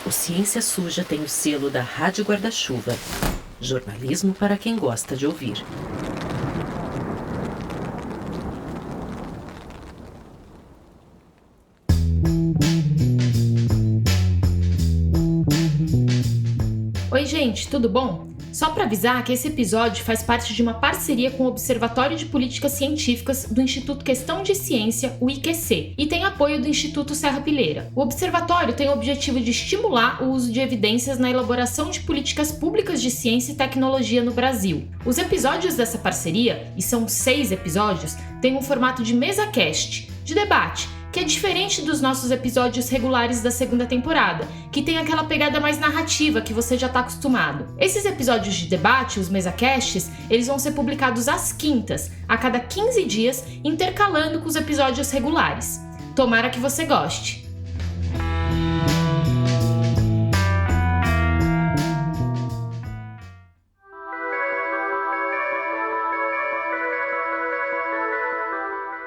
O Ciência Suja tem o selo da Rádio Guarda-Chuva. Jornalismo para quem gosta de ouvir. Oi, gente, tudo bom? Só para avisar que esse episódio faz parte de uma parceria com o Observatório de Políticas Científicas do Instituto Questão de Ciência, o IQC, e tem apoio do Instituto Serra-Pilheira. O observatório tem o objetivo de estimular o uso de evidências na elaboração de políticas públicas de ciência e tecnologia no Brasil. Os episódios dessa parceria, e são 6 episódios, têm um formato de mesa-cast, de debate, que é diferente dos nossos episódios regulares da segunda temporada, que tem aquela pegada mais narrativa que você já está acostumado. Esses episódios de debate, os mesacasts, eles vão ser publicados às quintas, a cada 15 dias, intercalando com os episódios regulares. Tomara que você goste!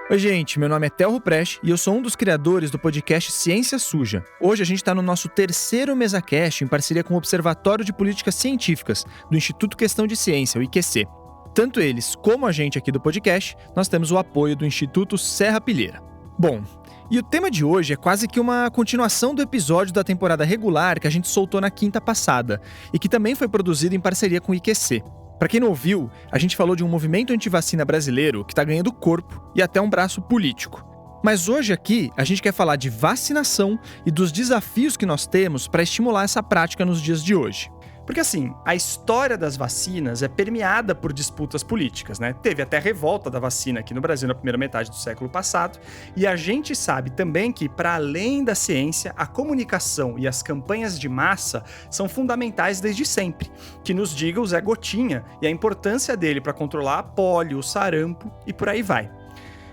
Oi, gente, meu nome é Telro Prest e eu sou um dos criadores do podcast Ciência Suja. Hoje a gente está no nosso 3º MesaCast em parceria com o Observatório de Políticas Científicas do Instituto Questão de Ciência, o IQC. Tanto eles como a gente aqui do podcast, nós temos o apoio do Instituto Serra-Pilheira. Bom, e o tema de hoje é quase que uma continuação do episódio da temporada regular que a gente soltou na quinta passada e que também foi produzido em parceria com o IQC. Para quem não ouviu, a gente falou de um movimento antivacina brasileiro que está ganhando corpo e até um braço político. Mas hoje aqui a gente quer falar de vacinação e dos desafios que nós temos para estimular essa prática nos dias de hoje. Porque assim, a história das vacinas é permeada por disputas políticas, né? Teve até a revolta da vacina aqui no Brasil na primeira metade do século passado, e a gente sabe também que, para além da ciência, a comunicação e as campanhas de massa são fundamentais desde sempre. Que nos diga o Zé Gotinha e a importância dele para controlar a pólio, o sarampo e por aí vai.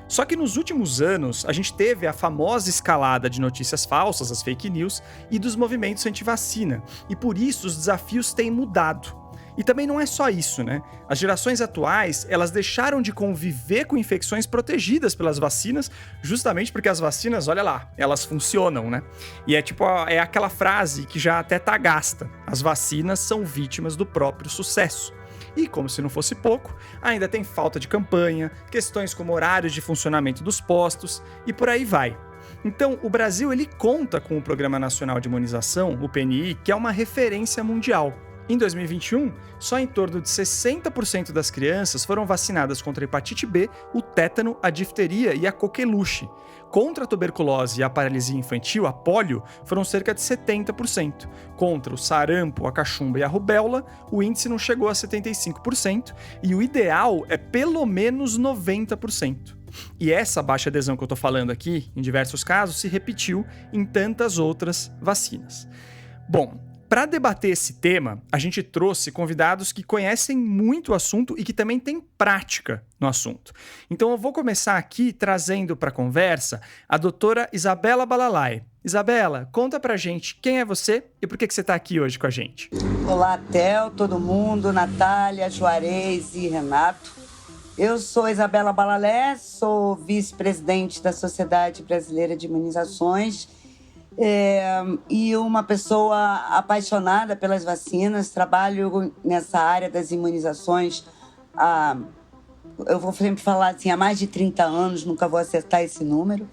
Só que nos últimos anos, a gente teve a famosa escalada de notícias falsas, as fake news, e dos movimentos anti-vacina. E por isso os desafios têm mudado. E também não é só isso, né? As gerações atuais, elas deixaram de conviver com infecções protegidas pelas vacinas, justamente porque as vacinas, olha lá, elas funcionam, né? E é aquela frase que já até tá gasta. As vacinas são vítimas do próprio sucesso. E, como se não fosse pouco, ainda tem falta de campanha, questões como horários de funcionamento dos postos e por aí vai. Então, o Brasil ele conta com o Programa Nacional de Imunização, o PNI, que é uma referência mundial. Em 2021, só em torno de 60% das crianças foram vacinadas contra a hepatite B, o tétano, a difteria e a coqueluche. Contra a tuberculose e a paralisia infantil, a pólio, foram cerca de 70%. Contra o sarampo, a cachumba e a rubéola, o índice não chegou a 75%, e o ideal é pelo menos 90%. E essa baixa adesão que eu estou falando aqui, em diversos casos, se repetiu em tantas outras vacinas. Bom, para debater esse tema, a gente trouxe convidados que conhecem muito o assunto e que também têm prática no assunto. Então eu vou começar aqui trazendo para a conversa a doutora Isabela Balalai. Isabela, conta pra gente quem é você e por que você está aqui hoje com a gente. Olá, Tel, todo mundo, Natália, Juarez e Renato. Eu sou Isabela Balalai, sou vice-presidente da Sociedade Brasileira de Imunizações, e uma pessoa apaixonada pelas vacinas. Trabalho nessa área das imunizações eu vou sempre falar assim, há mais de 30 anos, nunca vou acertar esse número.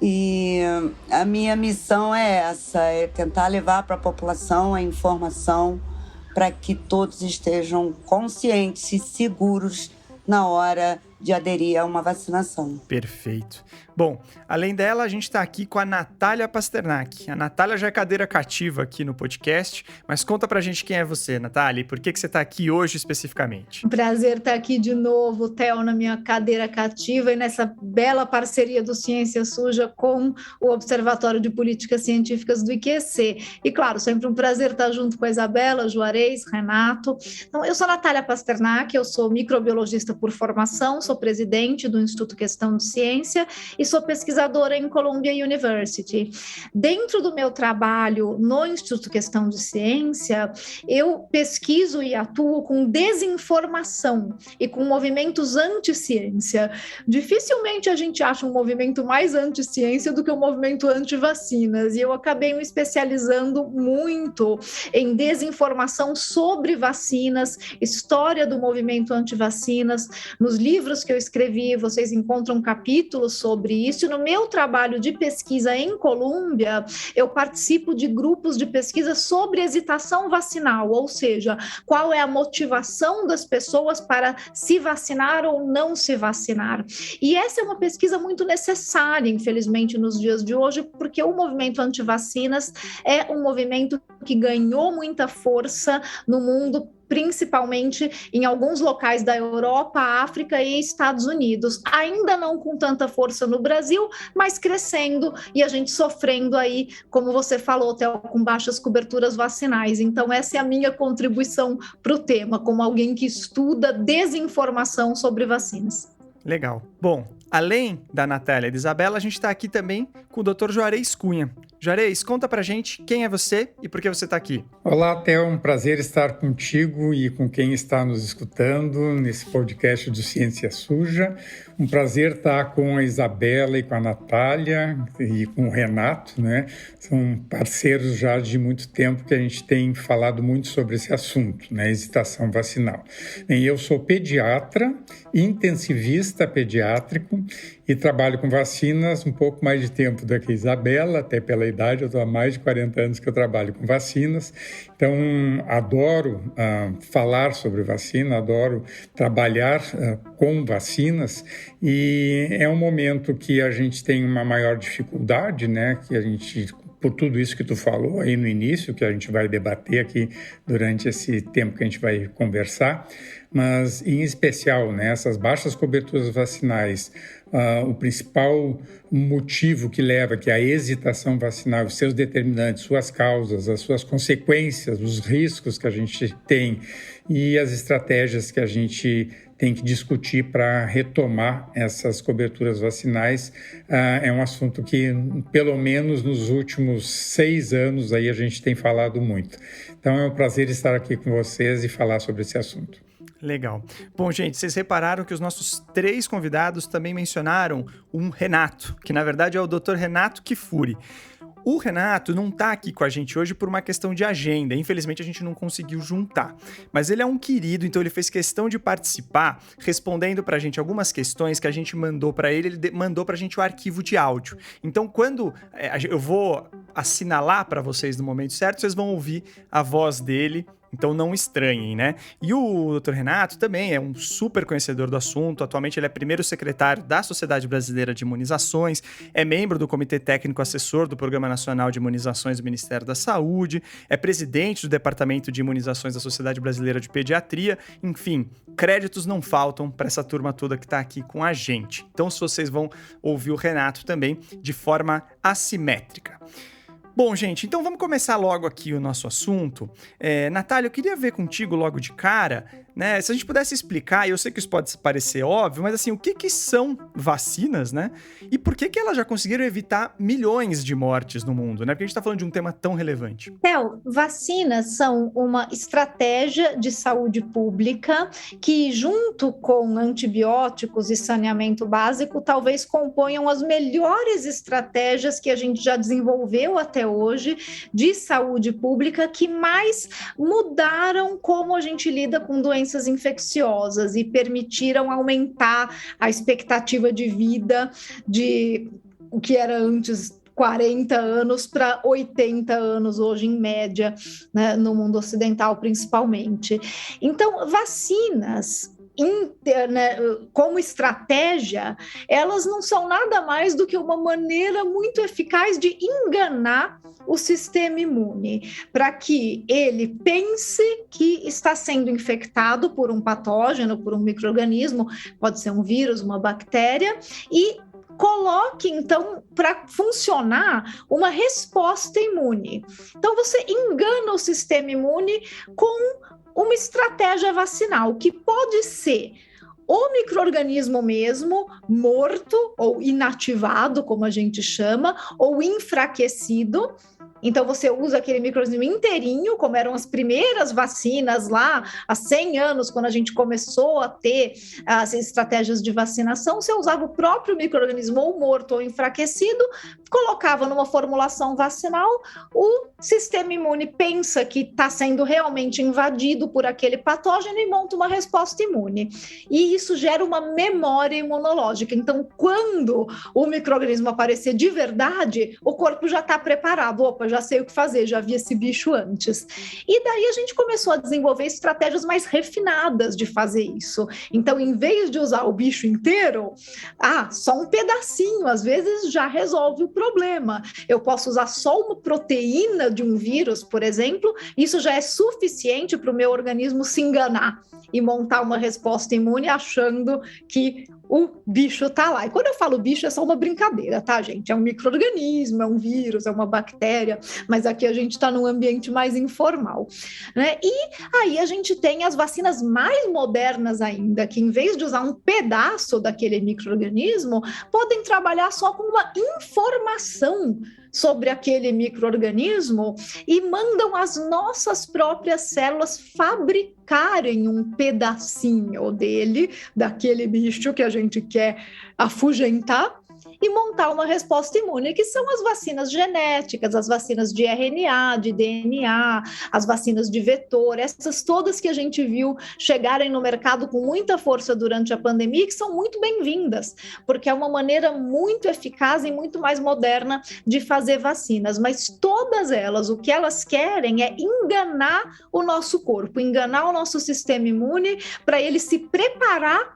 E a minha missão é essa, é tentar levar para a população a informação para que todos estejam conscientes e seguros na hora de aderir a uma vacinação. Perfeito. Bom, além dela, a gente está aqui com a Natália Pasternak. A Natália já é cadeira cativa aqui no podcast, mas conta pra gente quem é você, Natália, e por que você está aqui hoje especificamente. Um prazer estar aqui de novo, Theo, na minha cadeira cativa e nessa bela parceria do Ciência Suja com o Observatório de Políticas Científicas do IQC. E, claro, sempre um prazer estar junto com a Isabela, Juarez, Renato. Então, eu sou a Natália Pasternak, eu sou microbiologista por formação, sou presidente do Instituto Questão de Ciência e e sou pesquisadora em Columbia University. Dentro do meu trabalho no Instituto Questão de Ciência, eu pesquiso e atuo com desinformação e com movimentos anti-ciência. Dificilmente a gente acha um movimento mais anti-ciência do que um movimento anti-vacinas, e eu acabei me especializando muito em desinformação sobre vacinas, história do movimento anti-vacinas. Nos livros que eu escrevi, vocês encontram capítulos sobre isso. E no meu trabalho de pesquisa em Colômbia, eu participo de grupos de pesquisa sobre hesitação vacinal, ou seja, qual é a motivação das pessoas para se vacinar ou não se vacinar. E essa é uma pesquisa muito necessária, infelizmente, nos dias de hoje, porque o movimento anti-vacinas é um movimento que ganhou muita força no mundo, principalmente em alguns locais da Europa, África e Estados Unidos. Ainda não com tanta força no Brasil, mas crescendo, e a gente sofrendo aí, como você falou, Theo, com baixas coberturas vacinais. Então essa é a minha contribuição para o tema, como alguém que estuda desinformação sobre vacinas. Legal. Bom, além da Natália e da Isabela, a gente está aqui também com o Dr. Juarez Cunha. Juarez, conta pra gente quem é você e por que você está aqui. Olá, Theo, um prazer estar contigo e com quem está nos escutando nesse podcast do Ciência Suja. Um prazer estar com a Isabela e com a Natália e com o Renato, né? São parceiros já de muito tempo que a gente tem falado muito sobre esse assunto, né? Hesitação vacinal. E eu sou pediatra, intensivista pediátrico e trabalho com vacinas um pouco mais de tempo do que a Isabela, até pela idade, eu estou há mais de 40 anos que eu trabalho com vacinas, então adoro falar sobre vacina, adoro trabalhar com vacinas, e é um momento que a gente tem uma maior dificuldade, né, que a gente, por tudo isso que tu falou aí no início, que a gente vai debater aqui durante esse tempo que a gente vai conversar, mas em especial, né, essas baixas coberturas vacinais, o principal motivo que leva, que é a hesitação vacinal, os seus determinantes, suas causas, as suas consequências, os riscos que a gente tem e as estratégias que a gente tem que discutir para retomar essas coberturas vacinais, é um assunto que, pelo menos nos últimos 6 anos, aí a gente tem falado muito. Então é um prazer estar aqui com vocês e falar sobre esse assunto. Legal. Bom, gente, vocês repararam que os nossos 3 convidados também mencionaram um Renato, que na verdade é o Dr. Renato Kifuri. O Renato não está aqui com a gente hoje por uma questão de agenda, infelizmente a gente não conseguiu juntar, mas ele é um querido, então ele fez questão de participar, respondendo pra gente algumas questões que a gente mandou pra ele mandou pra gente o arquivo de áudio. Então quando eu vou assinalar pra vocês no momento certo, vocês vão ouvir a voz dele. Então não estranhem, né? E o Dr. Renato também é um super conhecedor do assunto. Atualmente ele é primeiro secretário da Sociedade Brasileira de Imunizações, é membro do Comitê Técnico Assessor do Programa Nacional de Imunizações do Ministério da Saúde, é presidente do Departamento de Imunizações da Sociedade Brasileira de Pediatria. Enfim, créditos não faltam para essa turma toda que está aqui com a gente. Então vocês vão ouvir o Renato também de forma assimétrica. Bom, gente, então vamos começar logo aqui o nosso assunto. Natália, eu queria ver contigo logo de cara, né? Se a gente pudesse explicar, e eu sei que isso pode parecer óbvio, mas assim, o que são vacinas, né? E por que elas já conseguiram evitar milhões de mortes no mundo, né? Porque a gente tá falando de um tema tão relevante. Theo, vacinas são uma estratégia de saúde pública que, junto com antibióticos e saneamento básico, talvez componham as melhores estratégias que a gente já desenvolveu até hoje de saúde pública, que mais mudaram como a gente lida com doenças infecciosas e permitiram aumentar a expectativa de vida de o que era antes 40 anos para 80 anos hoje, em média, né, no mundo ocidental principalmente. Então, vacinas como estratégia, elas não são nada mais do que uma maneira muito eficaz de enganar o sistema imune, para que ele pense que está sendo infectado por um patógeno, por um micro-organismo, pode ser um vírus, uma bactéria, e coloque, então, para funcionar uma resposta imune. Então, você engana o sistema imune com uma estratégia vacinal, que pode ser o micro-organismo mesmo, morto ou inativado, como a gente chama, ou enfraquecido. Então, você usa aquele micro-organismo inteirinho, como eram as primeiras vacinas lá, há 100 anos, quando a gente começou a ter as estratégias de vacinação, você usava o próprio micro-organismo ou morto ou enfraquecido, colocava numa formulação vacinal, o sistema imune pensa que está sendo realmente invadido por aquele patógeno e monta uma resposta imune. E isso gera uma memória imunológica. Então, quando o micro-organismo aparecer de verdade, o corpo já está preparado. Opa, já sei o que fazer, já vi esse bicho antes. E daí a gente começou a desenvolver estratégias mais refinadas de fazer isso. Então, em vez de usar o bicho inteiro, só um pedacinho, às vezes já resolve o problema. Eu posso usar só uma proteína de um vírus, por exemplo, isso já é suficiente para o meu organismo se enganar e montar uma resposta imune achando que o bicho está lá. E quando eu falo bicho, é só uma brincadeira, tá, gente? É um micro-organismo, é um vírus, é uma bactéria, mas aqui a gente está num ambiente mais informal, né? E aí a gente tem as vacinas mais modernas ainda, que em vez de usar um pedaço daquele micro-organismo, podem trabalhar só com uma informação sobre aquele micro-organismo e mandam as nossas próprias células fabricarem um pedacinho dele, daquele bicho que a gente quer afugentar, e montar uma resposta imune, que são as vacinas genéticas, as vacinas de RNA, de DNA, as vacinas de vetor, essas todas que a gente viu chegarem no mercado com muita força durante a pandemia, que são muito bem-vindas, porque é uma maneira muito eficaz e muito mais moderna de fazer vacinas, mas todas elas, o que elas querem é enganar o nosso corpo, enganar o nosso sistema imune para ele se preparar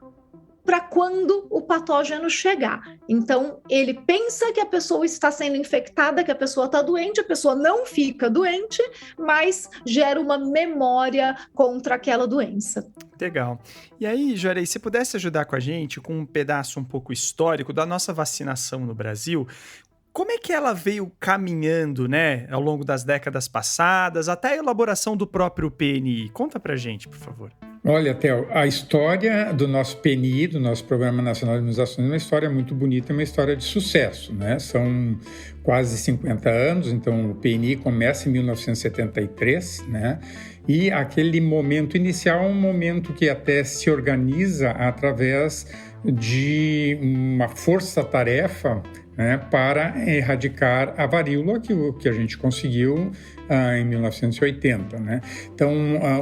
para quando o patógeno chegar. Então, ele pensa que a pessoa está sendo infectada, que a pessoa está doente, a pessoa não fica doente, mas gera uma memória contra aquela doença. Legal. E aí, Juarez, se pudesse ajudar com a gente com um pedaço um pouco histórico da nossa vacinação no Brasil, como é que ela veio caminhando, né, ao longo das décadas passadas, até a elaboração do próprio PNI? Conta pra gente, por favor. Olha, Theo, a história do nosso PNI, do nosso Programa Nacional de Imunizações, é uma história muito bonita, é uma história de sucesso, né? São quase 50 anos, então o PNI começa em 1973, né? E aquele momento inicial é um momento que até se organiza através de uma força-tarefa, né, para erradicar a varíola, que a gente conseguiu em 1980. Né? Então,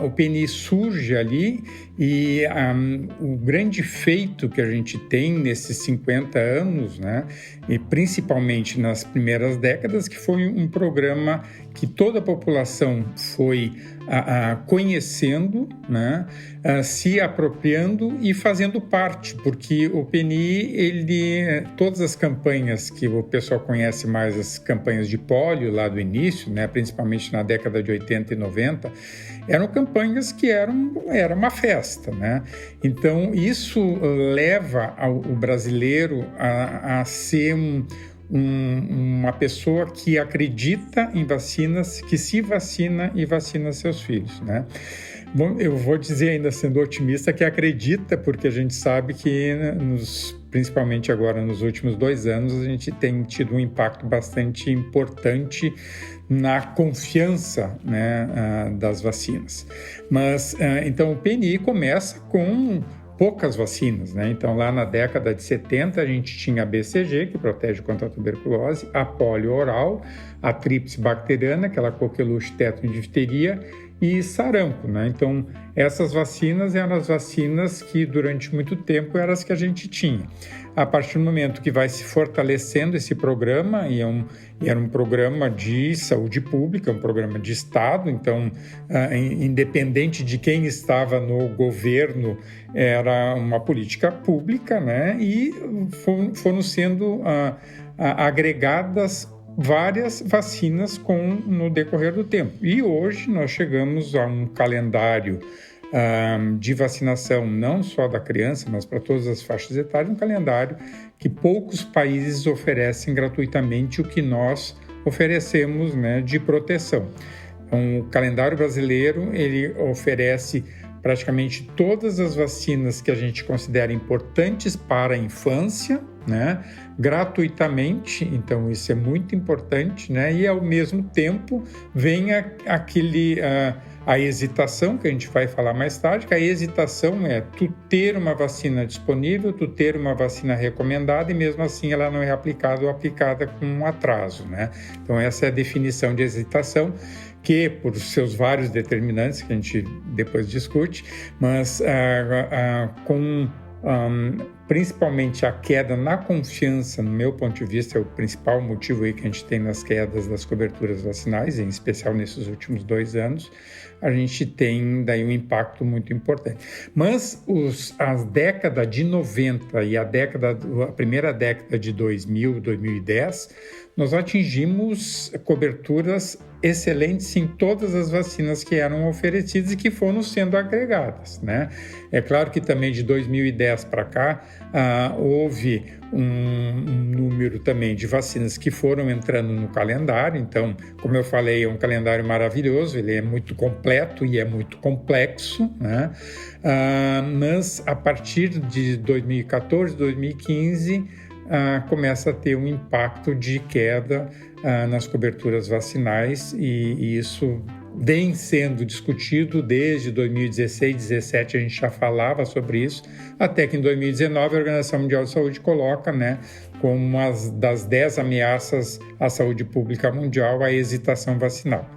o PNI surge ali e o grande feito que a gente tem nesses 50 anos, né, e principalmente nas primeiras décadas, que foi um programa que toda a população foi conhecendo, né, se apropriando e fazendo parte, porque o PNI, todas as campanhas que o pessoal conhece mais, as campanhas de pólio lá do início, né, principalmente na década de 80 e 90, eram campanhas que era uma festa, né? Então, isso leva o brasileiro a ser uma pessoa que acredita em vacinas, que se vacina e vacina seus filhos, né? Bom, eu vou dizer, ainda sendo otimista, que acredita, porque a gente sabe que, principalmente agora nos últimos 2 anos, a gente tem tido um impacto bastante importante na confiança, né, das vacinas. Mas, então, o PNI começa com poucas vacinas, né? Então, lá na década de 70, a gente tinha a BCG, que protege contra a tuberculose, a polio oral, a tríplice bacteriana, aquela coqueluche, tétano e difteria, e sarampo, né? Então, essas vacinas eram as vacinas que, durante muito tempo, eram as que a gente tinha. A partir do momento que vai se fortalecendo esse programa, e era um programa de saúde pública, um programa de Estado, então, independente de quem estava no governo, era uma política pública, né? E foram sendo agregadas várias vacinas no decorrer do tempo. E hoje nós chegamos a um calendário de vacinação, não só da criança, mas para todas as faixas etárias, um calendário que poucos países oferecem gratuitamente o que nós oferecemos, né, de proteção. Então, o calendário brasileiro, ele oferece praticamente todas as vacinas que a gente considera importantes para a infância, né, gratuitamente, então isso é muito importante, né, e ao mesmo tempo vem a hesitação, que a gente vai falar mais tarde, que a hesitação é tu ter uma vacina disponível, tu ter uma vacina recomendada e mesmo assim ela não é aplicada ou aplicada com um atraso, né, então essa é a definição de hesitação, que por seus vários determinantes, que a gente depois discute, mas principalmente a queda na confiança, no meu ponto de vista, é o principal motivo aí que a gente tem nas quedas das coberturas vacinais, em especial nesses últimos 2 anos, a gente tem daí um impacto muito importante. Mas a década de 90 e a primeira década de 2000, 2010, nós atingimos coberturas excelentes em todas as vacinas que eram oferecidas e que foram sendo agregadas, né? É claro que também de 2010 para cá houve um número também de vacinas que foram entrando no calendário. Então, como eu falei, é um calendário maravilhoso, ele é muito completo e é muito complexo, né? Mas a partir de 2014, 2015, começa a ter um impacto de queda nas coberturas vacinais e isso vem sendo discutido desde 2016, 2017 a gente já falava sobre isso, até que em 2019 a Organização Mundial de Saúde coloca, né, como uma das 10 ameaças à saúde pública mundial a hesitação vacinal.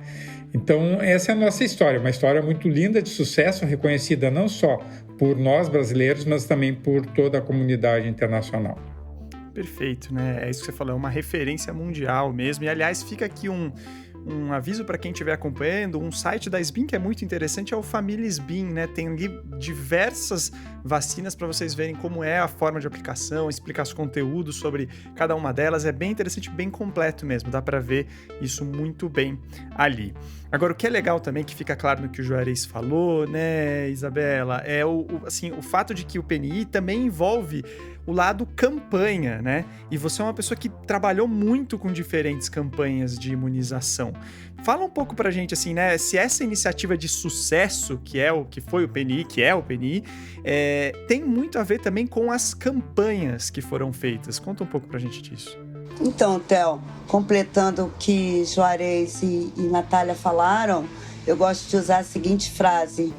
Então essa é a nossa história, uma história muito linda de sucesso, reconhecida não só por nós brasileiros, mas também por toda a comunidade internacional. Perfeito, né? É isso que você falou, é uma referência mundial mesmo. E, aliás, fica aqui um aviso para quem estiver acompanhando, um site da SBIM que é muito interessante, é o Família SBIM, né? Tem ali diversas vacinas para vocês verem como é a forma de aplicação, explicar os conteúdos sobre cada uma delas, é bem interessante, bem completo mesmo, dá para ver isso muito bem ali. Agora, o que é legal também, que fica claro no que o Juarez falou, né, Isabela, é o fato de que o PNI também envolve o lado campanha, né? E você é uma pessoa que trabalhou muito com diferentes campanhas de imunização. Fala um pouco pra gente, assim, né? Se essa iniciativa de sucesso, que foi o PNI, tem muito a ver também com as campanhas que foram feitas. Conta um pouco pra gente disso. Então, Theo, completando o que Juarez e Natália falaram, eu gosto de usar a seguinte frase: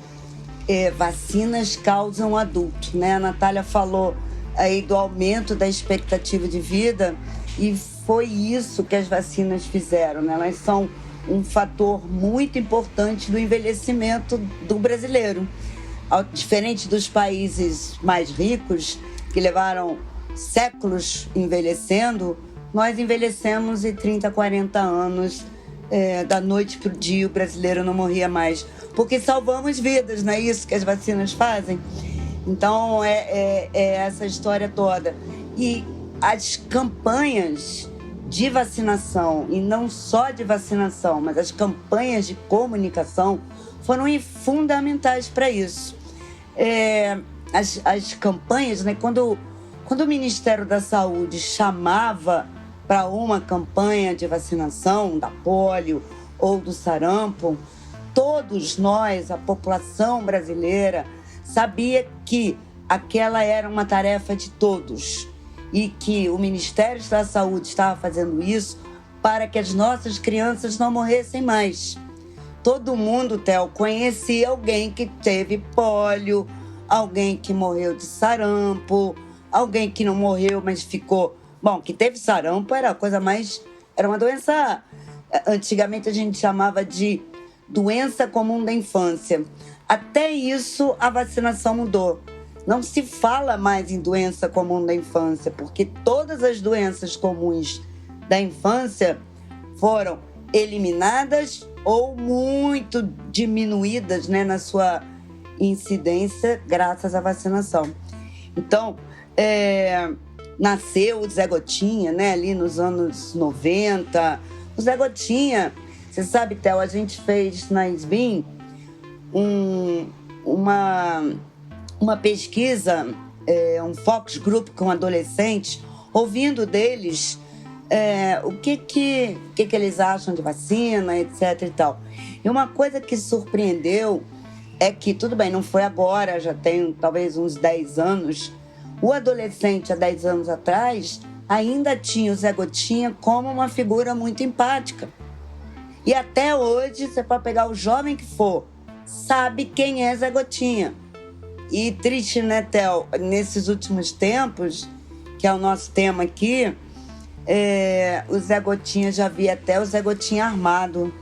vacinas causam adulto, né? A Natália falou aí do aumento da expectativa de vida e foi isso que as vacinas fizeram, né? Elas são um fator muito importante do envelhecimento do brasileiro. Diferente dos países mais ricos, que levaram séculos envelhecendo, nós envelhecemos em 30, 40 anos, da noite para o dia o brasileiro não morria mais, porque salvamos vidas, não é isso que as vacinas fazem? Então, é essa história toda. E as campanhas de vacinação, e não só de vacinação, mas as campanhas de comunicação foram fundamentais para isso. As campanhas, né, quando o Ministério da Saúde chamava para uma campanha de vacinação da polio ou do sarampo, todos nós, a população brasileira, sabia que aquela era uma tarefa de todos e que o Ministério da Saúde estava fazendo isso para que as nossas crianças não morressem mais. Todo mundo, Theo, conhecia alguém que teve pólio, alguém que morreu de sarampo, alguém que não morreu, mas ficou... Bom, que teve sarampo era a coisa mais... Era uma doença... Antigamente a gente chamava de doença comum da infância. Até isso, a vacinação mudou. Não se fala mais em doença comum da infância, porque todas as doenças comuns da infância foram eliminadas ou muito diminuídas, né, na sua incidência graças à vacinação. Então, nasceu o Zé Gotinha, né, ali nos anos 90. O Zé Gotinha, você sabe, Theo, a gente fez na SBIM uma pesquisa, um focus group com adolescentes, ouvindo deles o que eles acham de vacina, etc. e tal. E uma coisa que surpreendeu é que, tudo bem, não foi agora, já tem talvez uns 10 anos, o adolescente há 10 anos atrás ainda tinha o Zé Gotinha como uma figura muito empática. E até hoje, você pode pegar o jovem que for, sabe quem é Zé Gotinha. E triste, né, Theo? Nesses últimos tempos, que é o nosso tema aqui, o Zé Gotinha, já vi até o Zé Gotinha armado.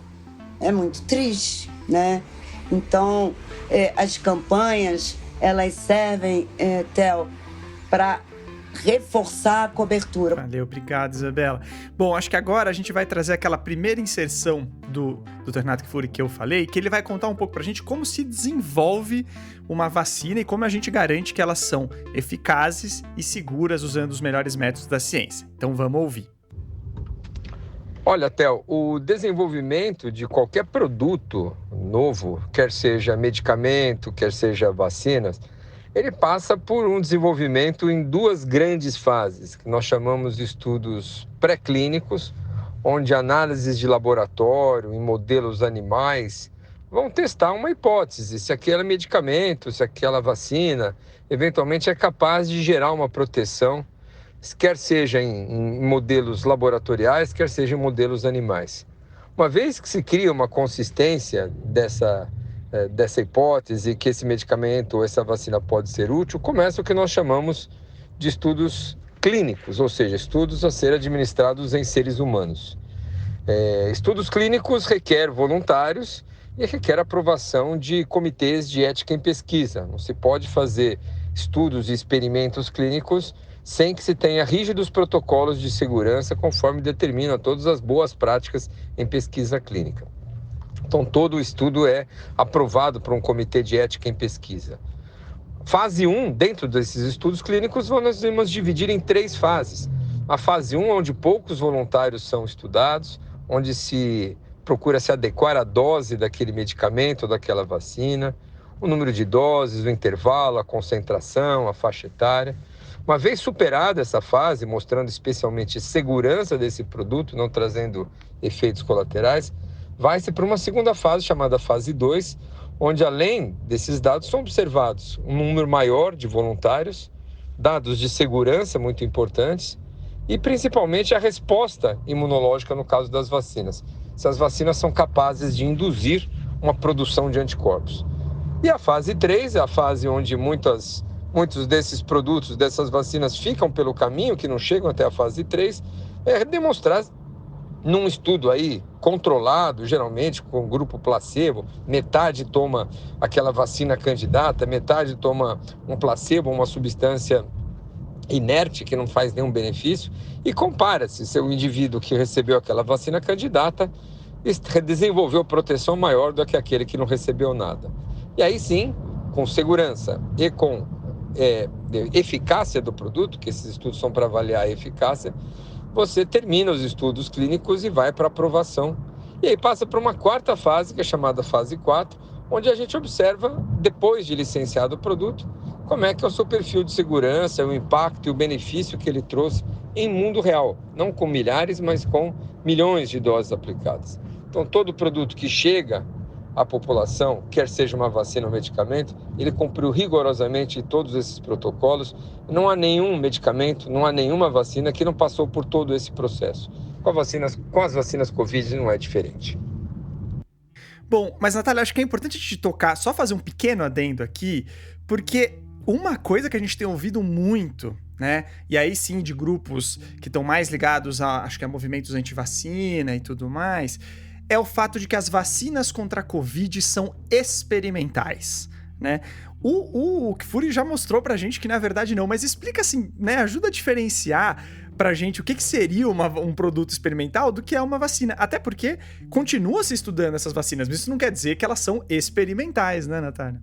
É muito triste, né? Então, as campanhas, elas servem, Theo, para reforçar a cobertura. Valeu, obrigado, Isabela. Bom, acho que agora a gente vai trazer aquela primeira inserção do Dr. Renato Kfouri que eu falei, que ele vai contar um pouco pra gente como se desenvolve uma vacina e como a gente garante que elas são eficazes e seguras usando os melhores métodos da ciência. Então vamos ouvir. Olha, Theo, o desenvolvimento de qualquer produto novo, quer seja medicamento, quer seja vacinas, ele passa por um desenvolvimento em duas grandes fases, que nós chamamos de estudos pré-clínicos, onde análises de laboratório em modelos animais vão testar uma hipótese, se aquele medicamento, se aquela vacina, eventualmente é capaz de gerar uma proteção, quer seja em modelos laboratoriais, quer seja em modelos animais. Uma vez que se cria uma consistência dessa hipótese, que esse medicamento ou essa vacina pode ser útil, começa o que nós chamamos de estudos clínicos, ou seja, estudos a ser administrados em seres humanos. Estudos clínicos requer voluntários e requer aprovação de comitês de ética em pesquisa. Não se pode fazer estudos e experimentos clínicos sem que se tenha rígidos protocolos de segurança conforme determinam todas as boas práticas em pesquisa clínica. Então, todo o estudo é aprovado por um comitê de ética em pesquisa. Fase 1, dentro desses estudos clínicos, nós vamos dividir em 3 fases. A fase 1, onde poucos voluntários são estudados, onde se procura se adequar à dose daquele medicamento ou daquela vacina, o número de doses, o intervalo, a concentração, a faixa etária. Uma vez superada essa fase, mostrando especialmente segurança desse produto, não trazendo efeitos colaterais, vai-se para uma segunda fase, chamada fase 2, onde além desses dados são observados um número maior de voluntários, dados de segurança muito importantes e principalmente a resposta imunológica no caso das vacinas. Se as vacinas são capazes de induzir uma produção de anticorpos. E a fase 3 é a fase onde muitos desses produtos, dessas vacinas ficam pelo caminho, que não chegam até a fase 3, é demonstrar num estudo aí controlado, geralmente com grupo placebo, metade toma aquela vacina candidata, metade toma um placebo, uma substância inerte que não faz nenhum benefício, e compara-se se o indivíduo que recebeu aquela vacina candidata desenvolveu proteção maior do que aquele que não recebeu nada. E aí sim, com segurança e com eficácia do produto, que esses estudos são para avaliar a eficácia, você termina os estudos clínicos e vai para aprovação. E aí passa para uma quarta fase, que é chamada fase 4, onde a gente observa, depois de licenciado o produto, como é que é o seu perfil de segurança, o impacto e o benefício que ele trouxe em mundo real. Não com milhares, mas com milhões de doses aplicadas. Então, todo produto que chega à população, quer seja uma vacina ou medicamento, ele cumpriu rigorosamente todos esses protocolos. Não há nenhum medicamento, não há nenhuma vacina que não passou por todo esse processo. Com as vacinas Covid não é diferente. Bom, mas Natália, acho que é importante a gente tocar, só fazer um pequeno adendo aqui, porque uma coisa que a gente tem ouvido muito, né, e aí sim de grupos que estão mais ligados a movimentos anti-vacina e tudo mais, é o fato de que as vacinas contra a Covid são experimentais, né? O Kfouri já mostrou pra gente que na verdade não, mas explica assim, né, ajuda a diferenciar pra gente o que seria um produto experimental do que é uma vacina. Até porque continua se estudando essas vacinas, mas isso não quer dizer que elas são experimentais, né, Natália?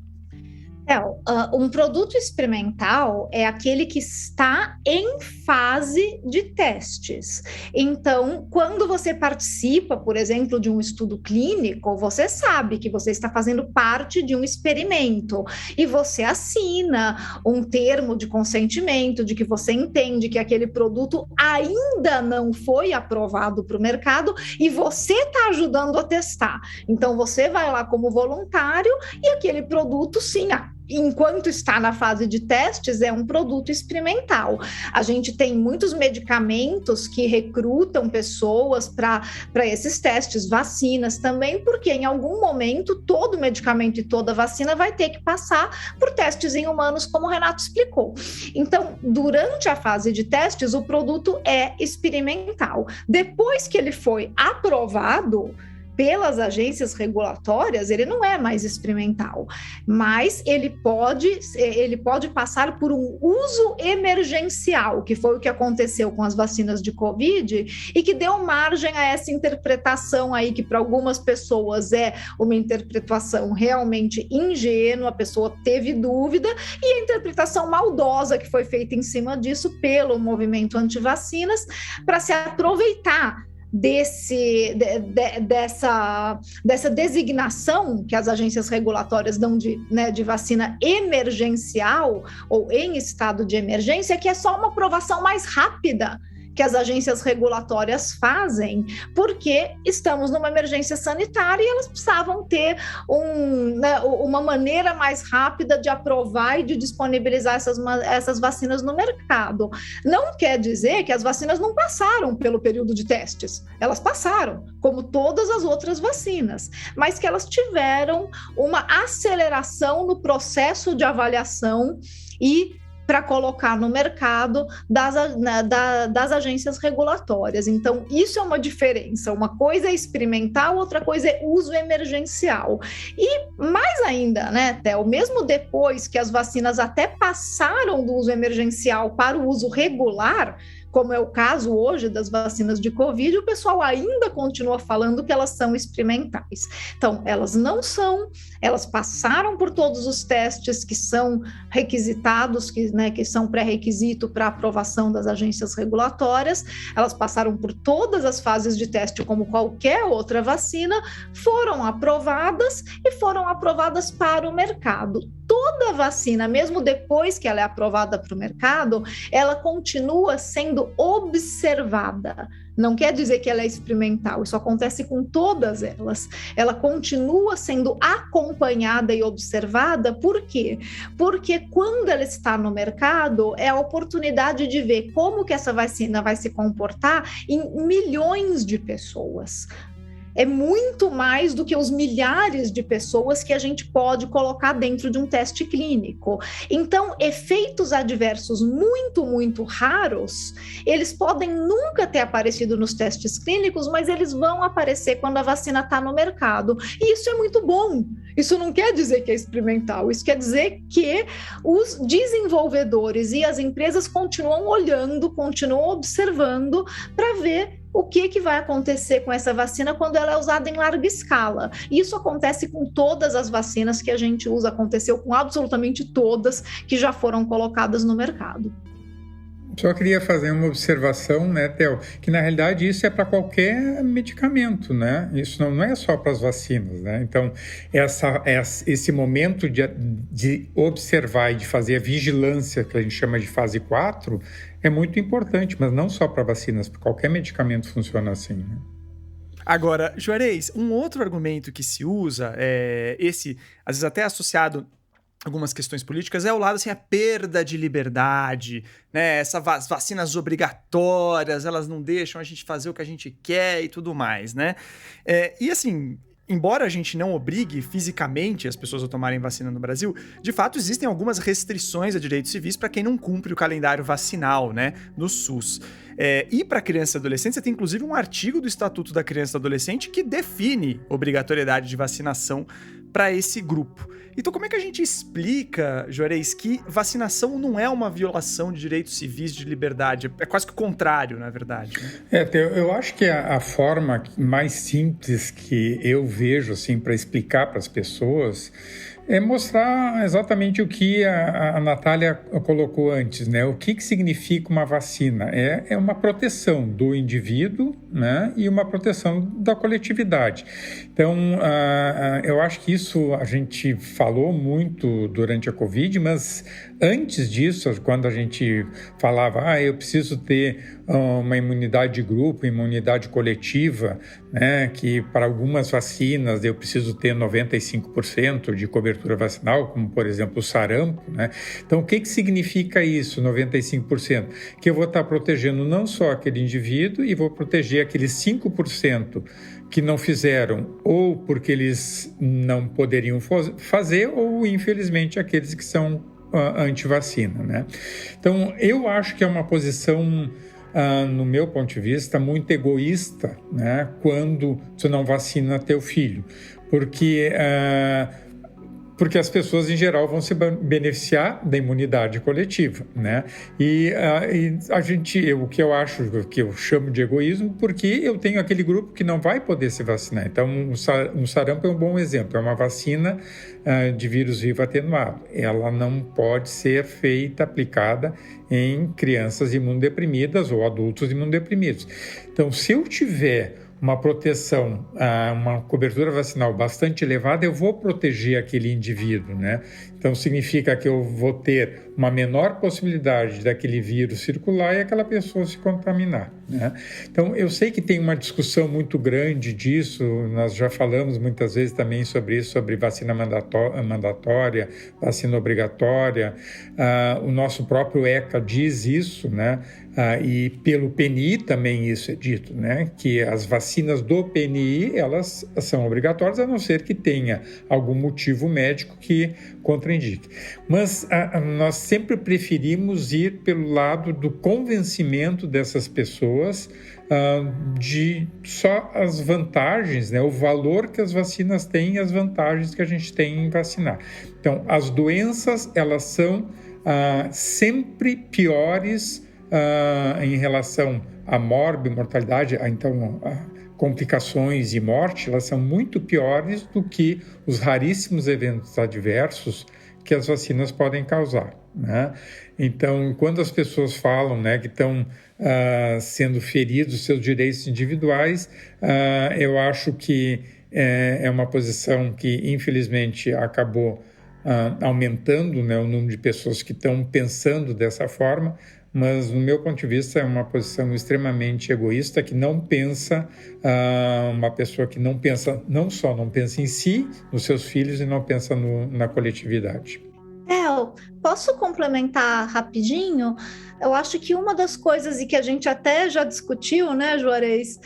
Um produto experimental é aquele que está em fase de testes. Então, quando você participa, por exemplo, de um estudo clínico, você sabe que você está fazendo parte de um experimento e você assina um termo de consentimento de que você entende que aquele produto ainda não foi aprovado para o mercado e você está ajudando a testar. Então, você vai lá como voluntário e aquele produto, sim, enquanto está na fase de testes, é um produto experimental. A gente tem muitos medicamentos que recrutam pessoas para esses testes, vacinas também, porque em algum momento todo medicamento e toda vacina vai ter que passar por testes em humanos, como o Renato explicou. Então, durante a fase de testes, o produto é experimental. Depois que ele foi aprovado pelas agências regulatórias, ele não é mais experimental, mas ele pode passar por um uso emergencial, que foi o que aconteceu com as vacinas de Covid e que deu margem a essa interpretação aí, que para algumas pessoas é uma interpretação realmente ingênua, a pessoa teve dúvida, e a interpretação maldosa que foi feita em cima disso pelo movimento anti-vacinas para se aproveitar dessa designação que as agências regulatórias dão de vacina emergencial ou em estado de emergência, que é só uma aprovação mais rápida que as agências regulatórias fazem, porque estamos numa emergência sanitária e elas precisavam ter uma maneira mais rápida de aprovar e de disponibilizar essas vacinas no mercado. Não quer dizer que as vacinas não passaram pelo período de testes. Elas passaram, como todas as outras vacinas, mas que elas tiveram uma aceleração no processo de avaliação e para colocar no mercado das agências regulatórias. Então, isso é uma diferença. Uma coisa é experimental, outra coisa é uso emergencial. E mais ainda, né, Theo, mesmo depois que as vacinas até passaram do uso emergencial para o uso regular, como é o caso hoje das vacinas de Covid, o pessoal ainda continua falando que elas são experimentais. Então, elas não são, elas passaram por todos os testes que são requisitados, que são pré-requisito para aprovação das agências regulatórias, elas passaram por todas as fases de teste como qualquer outra vacina, foram aprovadas e foram aprovadas para o mercado. Toda vacina, mesmo depois que ela é aprovada para o mercado, ela continua sendo observada. Não quer dizer que ela é experimental, isso acontece com todas elas. Ela continua sendo acompanhada e observada, por quê? Porque quando ela está no mercado, é a oportunidade de ver como que essa vacina vai se comportar em milhões de pessoas. É muito mais do que os milhares de pessoas que a gente pode colocar dentro de um teste clínico. Então, efeitos adversos muito, muito raros, eles podem nunca ter aparecido nos testes clínicos, mas eles vão aparecer quando a vacina está no mercado. E isso é muito bom. Isso não quer dizer que é experimental, isso quer dizer que os desenvolvedores e as empresas continuam olhando, continuam observando para ver o que vai acontecer com essa vacina quando ela é usada em larga escala. Isso acontece com todas as vacinas que a gente usa, aconteceu com absolutamente todas que já foram colocadas no mercado. Só queria fazer uma observação, né, Theo, que na realidade isso é para qualquer medicamento, né? Isso não é só para as vacinas, né? Então, esse momento de observar e de fazer a vigilância, que a gente chama de fase 4, é muito importante, mas não só para vacinas, para qualquer medicamento funciona assim, né? Agora, Juarez, um outro argumento que se usa, esse, às vezes até associado algumas questões políticas, é o lado, assim, a perda de liberdade, né? Essas vacinas obrigatórias, elas não deixam a gente fazer o que a gente quer e tudo mais, né? E assim, embora a gente não obrigue fisicamente as pessoas a tomarem vacina no Brasil, de fato existem algumas restrições a direitos civis para quem não cumpre o calendário vacinal, né, no SUS. E para criança e adolescente, você tem inclusive um artigo do Estatuto da Criança e do Adolescente que define obrigatoriedade de vacinação para esse grupo. Então, como é que a gente explica, Juarez, que vacinação não é uma violação de direitos civis, de liberdade? É quase que o contrário, na verdade, né? Eu acho que a forma mais simples que eu vejo assim, para explicar para as pessoas é mostrar exatamente o que a Natália colocou antes, né? O que significa uma vacina? É uma proteção do indivíduo, né? E uma proteção da coletividade. Então, eu acho que isso a gente falou muito durante a Covid, mas antes disso, quando a gente falava, eu preciso ter uma imunidade de grupo, imunidade coletiva, né? Que para algumas vacinas eu preciso ter 95% de cobertura vacinal, como por exemplo o sarampo, né? Então, o que significa isso, 95%? Que eu vou estar protegendo não só aquele indivíduo e vou proteger aqueles 5% que não fizeram, ou porque eles não poderiam fazer, ou infelizmente aqueles que são anti-vacina, né? Então, eu acho que é uma posição, no meu ponto de vista, muito egoísta, né? Quando você não vacina teu filho, porque as pessoas, em geral, vão se beneficiar da imunidade coletiva, né? E a gente, o que eu acho, que eu chamo de egoísmo, porque eu tenho aquele grupo que não vai poder se vacinar. Então, o sarampo é um bom exemplo, é uma vacina de vírus vivo atenuado. Ela não pode ser aplicada em crianças imunodeprimidas ou adultos imunodeprimidos. Então, se eu tiver uma proteção, uma cobertura vacinal bastante elevada, eu vou proteger aquele indivíduo, né? Então, significa que eu vou ter uma menor possibilidade daquele vírus circular e aquela pessoa se contaminar, né? Então, eu sei que tem uma discussão muito grande disso, nós já falamos muitas vezes também sobre isso, sobre vacina mandatória, vacina obrigatória, o nosso próprio ECA diz isso, né? E pelo PNI também isso é dito, né? Que as vacinas do PNI, elas são obrigatórias, a não ser que tenha algum motivo médico que contraindique. Mas nós sempre preferimos ir pelo lado do convencimento dessas pessoas de só as vantagens, né? O valor que as vacinas têm e as vantagens que a gente tem em vacinar. Então, as doenças, elas são sempre piores em relação à mortalidade, então complicações e morte, elas são muito piores do que os raríssimos eventos adversos que as vacinas podem causar, né? Então, quando as pessoas falam, né, que estão sendo feridos seus direitos individuais, eu acho que é uma posição que, infelizmente, acabou aumentando, né, o número de pessoas que estão pensando dessa forma, mas, no meu ponto de vista, é uma posição extremamente egoísta, que não pensa, uma pessoa que não pensa, não só não pensa em si, nos seus filhos, e não pensa na coletividade. Posso complementar rapidinho? Eu acho que uma das coisas, e que a gente até já discutiu, né, Juarez,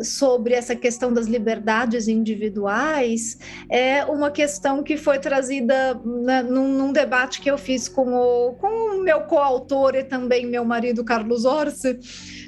sobre essa questão das liberdades individuais, é uma questão que foi trazida num debate que eu fiz com o meu coautor e também meu marido, Carlos Orsi,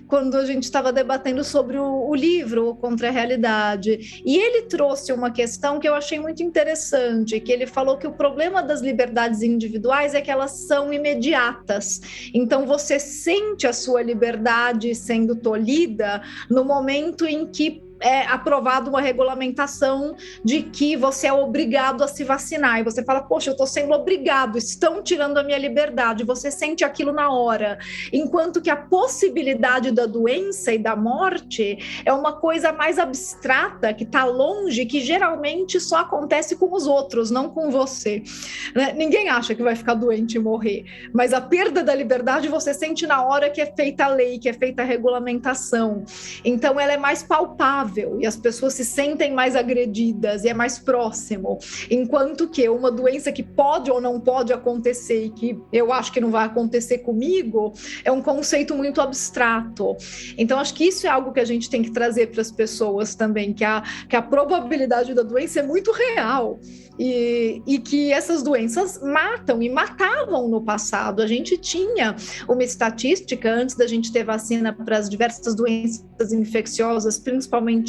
quando a gente estava debatendo sobre o livro Contra a Realidade. E ele trouxe uma questão que eu achei muito interessante, que ele falou que o problema das liberdades individuais é que elas são imediatas. Então, você sente a sua liberdade sendo tolhida no momento em que é aprovada uma regulamentação de que você é obrigado a se vacinar, e você fala, poxa, eu estou sendo obrigado, estão tirando a minha liberdade, você sente aquilo na hora, enquanto que a possibilidade da doença e da morte é uma coisa mais abstrata, que está longe, que geralmente só acontece com os outros, não com você, né? Ninguém acha que vai ficar doente e morrer, mas a perda da liberdade você sente na hora que é feita a lei, que é feita a regulamentação, então ela é mais palpável, e as pessoas se sentem mais agredidas e é mais próximo, enquanto que uma doença que pode ou não pode acontecer e que eu acho que não vai acontecer comigo, é um conceito muito abstrato. Então acho que isso é algo que a gente tem que trazer para as pessoas também, que a probabilidade da doença é muito real, e que essas doenças matam e matavam no passado. A gente tinha uma estatística antes da gente ter vacina para as diversas doenças infecciosas, principalmente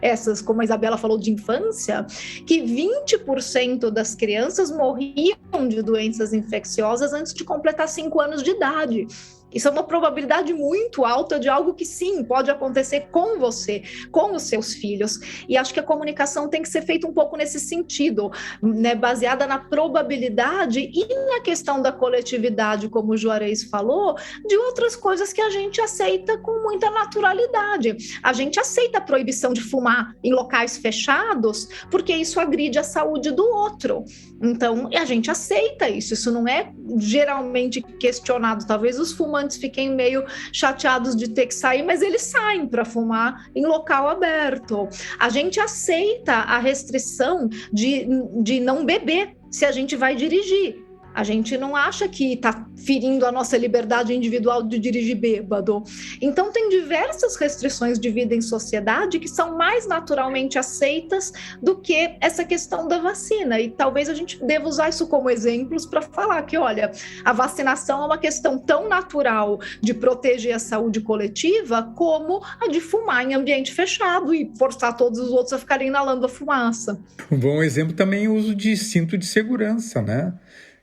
essas, como a Isabela falou, de infância, que 20% das crianças morriam de doenças infecciosas antes de completar 5 anos de idade. Isso é uma probabilidade muito alta de algo que sim, pode acontecer com você, com os seus filhos. E acho que a comunicação tem que ser feita um pouco nesse sentido, né, baseada na probabilidade e na questão da coletividade, como o Juarez falou, de outras coisas que a gente aceita com muita naturalidade. A gente aceita a proibição de fumar em locais fechados porque isso agride a saúde do outro. Então, a gente aceita isso. Isso não é geralmente questionado. Talvez os fumantes fiquem meio chateados de ter que sair, mas eles saem para fumar em local aberto. A gente aceita a restrição de não beber se a gente vai dirigir. A gente não acha que está ferindo a nossa liberdade individual de dirigir bêbado. Então, tem diversas restrições de vida em sociedade que são mais naturalmente aceitas do que essa questão da vacina. E talvez a gente deva usar isso como exemplos para falar que, olha, a vacinação é uma questão tão natural de proteger a saúde coletiva como a de fumar em ambiente fechado e forçar todos os outros a ficarem inalando a fumaça. Um bom exemplo também é o uso de cinto de segurança, né?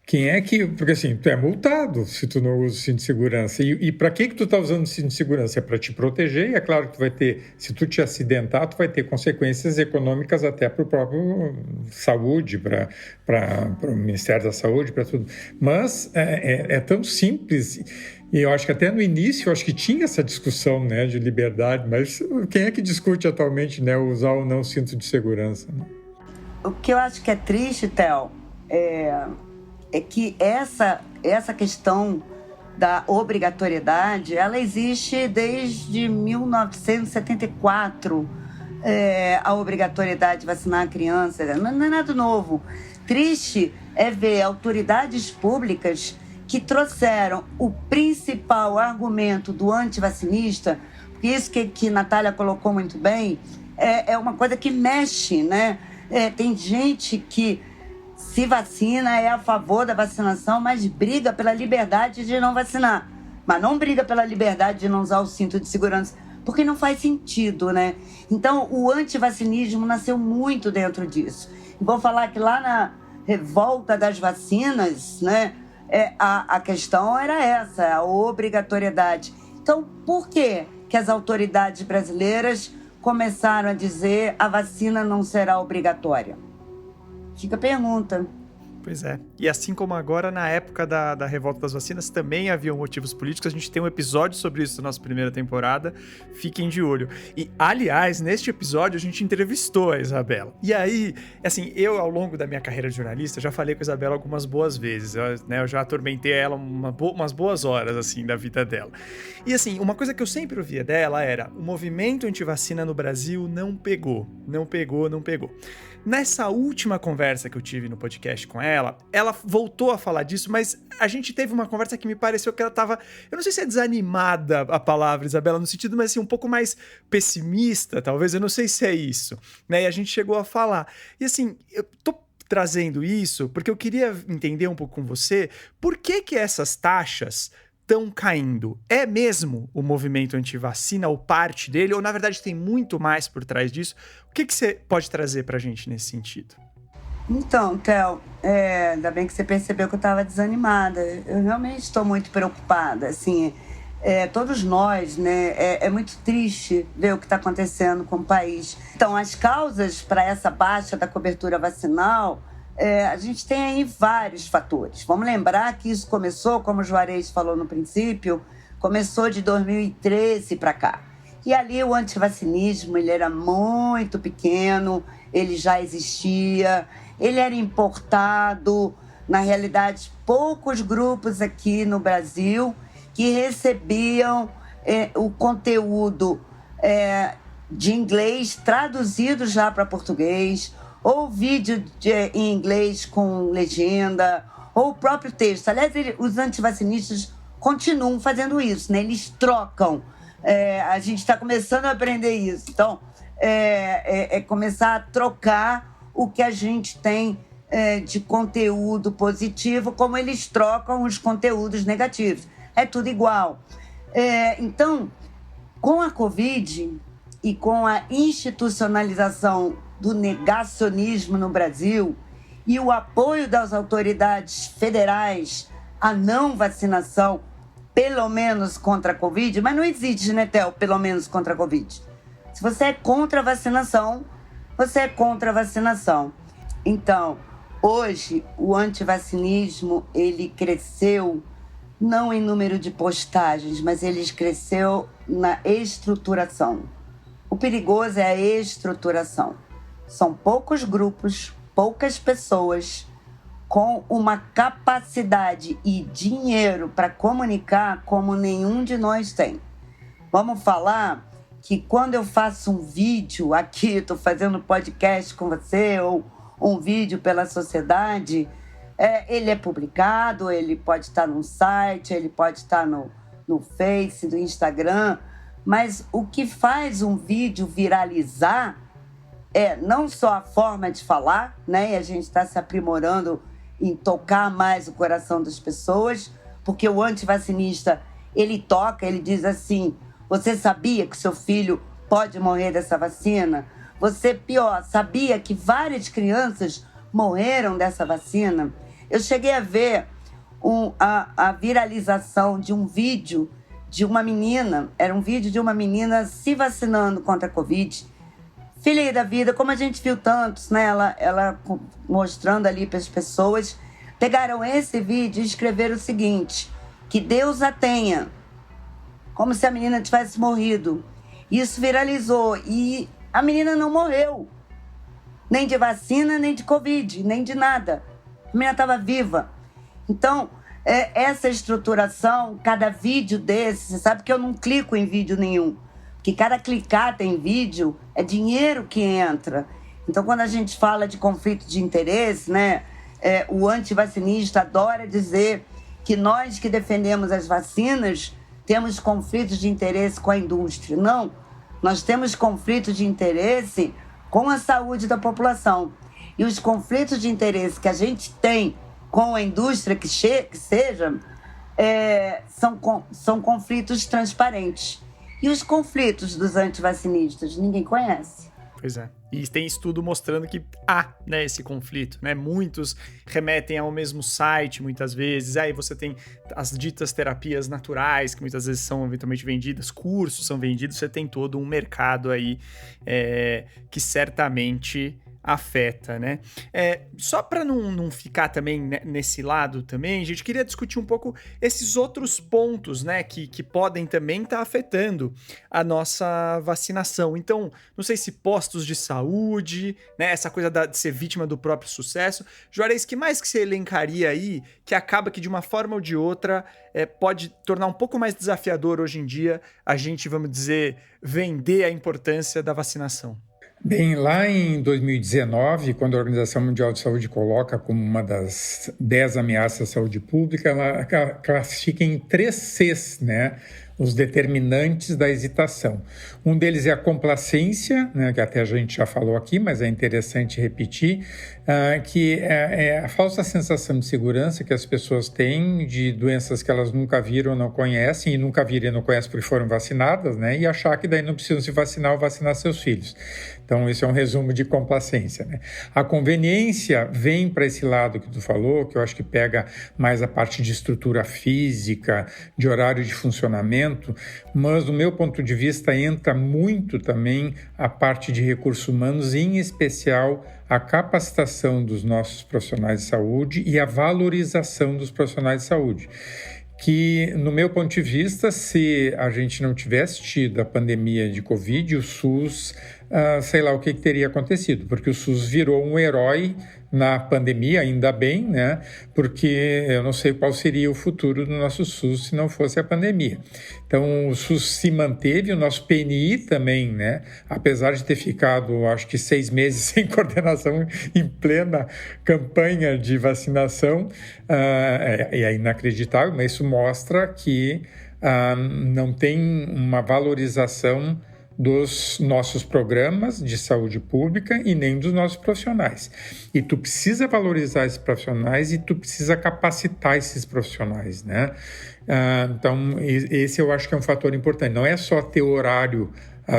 Quem é que... Porque assim, tu é multado se tu não usa o cinto de segurança. E para que tu tá usando o cinto de segurança? É para te proteger, e é claro que tu vai ter... Se tu te acidentar, tu vai ter consequências econômicas até para o próprio saúde, para o Ministério da Saúde, para tudo. Mas é tão simples... E eu acho que até no início, eu acho que tinha essa discussão, né, de liberdade, mas quem é que discute atualmente, né, usar ou não cinto de segurança? Né? O que eu acho que é triste, Theo, é que essa questão da obrigatoriedade, ela existe desde 1974, a obrigatoriedade de vacinar a criança, não é nada novo. Triste é ver autoridades públicas que trouxeram o principal argumento do antivacinista, porque isso que Natália colocou muito bem, é uma coisa que mexe, né? Tem gente que se vacina, é a favor da vacinação, mas briga pela liberdade de não vacinar. Mas não briga pela liberdade de não usar o cinto de segurança, porque não faz sentido, né? Então, o antivacinismo nasceu muito dentro disso. E vou falar que lá na revolta das vacinas, né, a questão era essa, a obrigatoriedade. Então, por que as autoridades brasileiras começaram a dizer a vacina não será obrigatória? Fica a pergunta. Pois é. E assim como agora, na época da revolta das vacinas, também haviam motivos políticos. A gente tem um episódio sobre isso na nossa primeira temporada. Fiquem de olho. E, aliás, neste episódio, a gente entrevistou a Isabela. E aí, assim, eu, ao longo da minha carreira de jornalista, já falei com a Isabela algumas boas vezes. Eu já atormentei ela umas boas horas, assim, da vida dela. E, assim, uma coisa que eu sempre ouvia dela era: o movimento antivacina no Brasil não pegou. Não pegou. Nessa última conversa que eu tive no podcast com ela voltou a falar disso, mas a gente teve uma conversa que me pareceu que ela tava, eu não sei se é desanimada a palavra, Isabela, no sentido, mas assim, um pouco mais pessimista, talvez, eu não sei se é isso, né? E a gente chegou a falar. E assim, eu tô trazendo isso porque eu queria entender um pouco com você por que essas taxas estão caindo. É mesmo o movimento antivacina ou parte dele? Ou, na verdade, tem muito mais por trás disso? O que você pode trazer pra gente nesse sentido? Então, Theo, ainda bem que você percebeu que eu estava desanimada. Eu realmente estou muito preocupada. Assim, todos nós, né? É muito triste ver o que está acontecendo com o país. Então, as causas para essa baixa da cobertura vacinal, a gente tem aí vários fatores. Vamos lembrar que isso começou, como o Juarez falou no princípio, começou de 2013 para cá. E ali o antivacinismo, ele era muito pequeno, ele já existia, ele era importado. Na realidade, poucos grupos aqui no Brasil que recebiam o conteúdo de inglês traduzido já para português, ou vídeo em inglês com legenda, ou o próprio texto. Aliás, os antivacinistas continuam fazendo isso, né? Eles trocam. A gente está começando a aprender isso. Então, começar a trocar o que a gente tem de conteúdo positivo, como eles trocam os conteúdos negativos. É tudo igual. Então, com a Covid e com a institucionalização do negacionismo no Brasil e o apoio das autoridades federais à não vacinação pelo menos contra a Covid, mas não existe, né, Theo, pelo menos contra a Covid. Se você é contra a vacinação, você é contra a vacinação. Então, hoje, o antivacinismo, ele cresceu não em número de postagens, mas ele cresceu na estruturação. O perigoso é a estruturação. São poucos grupos, poucas pessoas com uma capacidade e dinheiro para comunicar como nenhum de nós tem. Vamos falar que quando eu faço um vídeo aqui, estou fazendo podcast com você, ou um vídeo pela sociedade, ele é publicado, ele pode estar num site, ele pode estar no Face, no Instagram, mas o que faz um vídeo viralizar é não só a forma de falar, né? E a gente está se aprimorando em tocar mais o coração das pessoas, porque o antivacinista, ele toca, ele diz assim: você sabia que seu filho pode morrer dessa vacina? Você, pior, sabia que várias crianças morreram dessa vacina? Eu cheguei a ver a viralização de um vídeo de uma menina, era um vídeo de uma menina se vacinando contra a Covid. Filha da vida, como a gente viu tantos, né? Ela mostrando ali para as pessoas, pegaram esse vídeo e escreveram o seguinte: que Deus a tenha, como se a menina tivesse morrido. Isso viralizou e a menina não morreu, nem de vacina, nem de Covid, nem de nada. A menina estava viva. Então, essa estruturação, cada vídeo desse, você sabe que eu não clico em vídeo nenhum, que cada clicar em vídeo é dinheiro que entra. Então, quando a gente fala de conflito de interesse, né, o antivacinista adora dizer que nós que defendemos as vacinas temos conflitos de interesse com a indústria. Não, nós temos conflitos de interesse com a saúde da população. E os conflitos de interesse que a gente tem com a indústria que seja, são conflitos transparentes. E os conflitos dos antivacinistas, ninguém conhece. Pois é. E tem estudo mostrando que há, né, esse conflito, né? Muitos remetem ao mesmo site, muitas vezes. Aí você tem as ditas terapias naturais, que muitas vezes são eventualmente vendidas, cursos são vendidos, você tem todo um mercado aí que certamente afeta, né? Só para não ficar também nesse lado também, a gente queria discutir um pouco esses outros pontos, né, que podem também estar afetando a nossa vacinação. Então, não sei se postos de saúde, né, essa coisa de ser vítima do próprio sucesso. Juarez, que mais que você elencaria aí que acaba que de uma forma ou de outra pode tornar um pouco mais desafiador hoje em dia a gente, vamos dizer, vender a importância da vacinação? Bem, lá em 2019, quando a Organização Mundial de Saúde coloca como uma das 10 ameaças à saúde pública, ela classifica em 3 Cs, né? Os determinantes da hesitação. Um deles é a complacência, né, que até a gente já falou aqui, mas é interessante repetir, que é a falsa sensação de segurança que as pessoas têm de doenças que elas nunca viram, não conhecem, e nunca viram e não conhecem porque foram vacinadas, né, e achar que daí não precisam se vacinar ou vacinar seus filhos. Então, esse é um resumo de complacência, né? A conveniência vem para esse lado que tu falou, que eu acho que pega mais a parte de estrutura física, de horário de funcionamento, mas, do meu ponto de vista, entra muito também a parte de recursos humanos, em especial a capacitação dos nossos profissionais de saúde e a valorização dos profissionais de saúde. Que, no meu ponto de vista, se a gente não tivesse tido a pandemia de Covid, o SUS, sei lá o que teria acontecido, porque o SUS virou um herói na pandemia, ainda bem, né? Porque eu não sei qual seria o futuro do nosso SUS se não fosse a pandemia. Então, o SUS se manteve, o nosso PNI também, né? Apesar de ter ficado, acho que 6 meses sem coordenação, em plena campanha de vacinação, é inacreditável, mas isso mostra que não tem uma valorização dos nossos programas de saúde pública e nem dos nossos profissionais. E tu precisa valorizar esses profissionais e tu precisa capacitar esses profissionais, né? Então, esse eu acho que é um fator importante. Não é só ter horário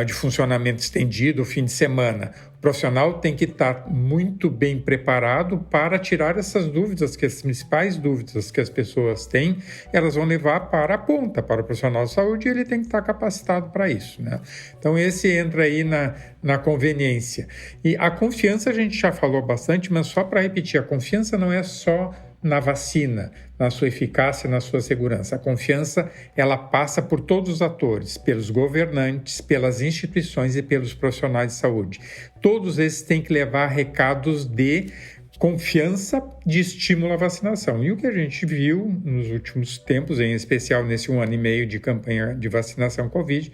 de funcionamento estendido, fim de semana. O profissional tem que estar muito bem preparado para tirar essas dúvidas, que as principais dúvidas que as pessoas têm, elas vão levar para a ponta, para o profissional de saúde, e ele tem que estar capacitado para isso, né? Então, esse entra aí na conveniência. E a confiança a gente já falou bastante, mas só para repetir, a confiança não é só na vacina, na sua eficácia, na sua segurança. A confiança, ela passa por todos os atores, pelos governantes, pelas instituições e pelos profissionais de saúde. Todos esses têm que levar recados de confiança, de estímulo à vacinação. E o que a gente viu nos últimos tempos, em especial nesse 1 ano e meio de campanha de vacinação Covid,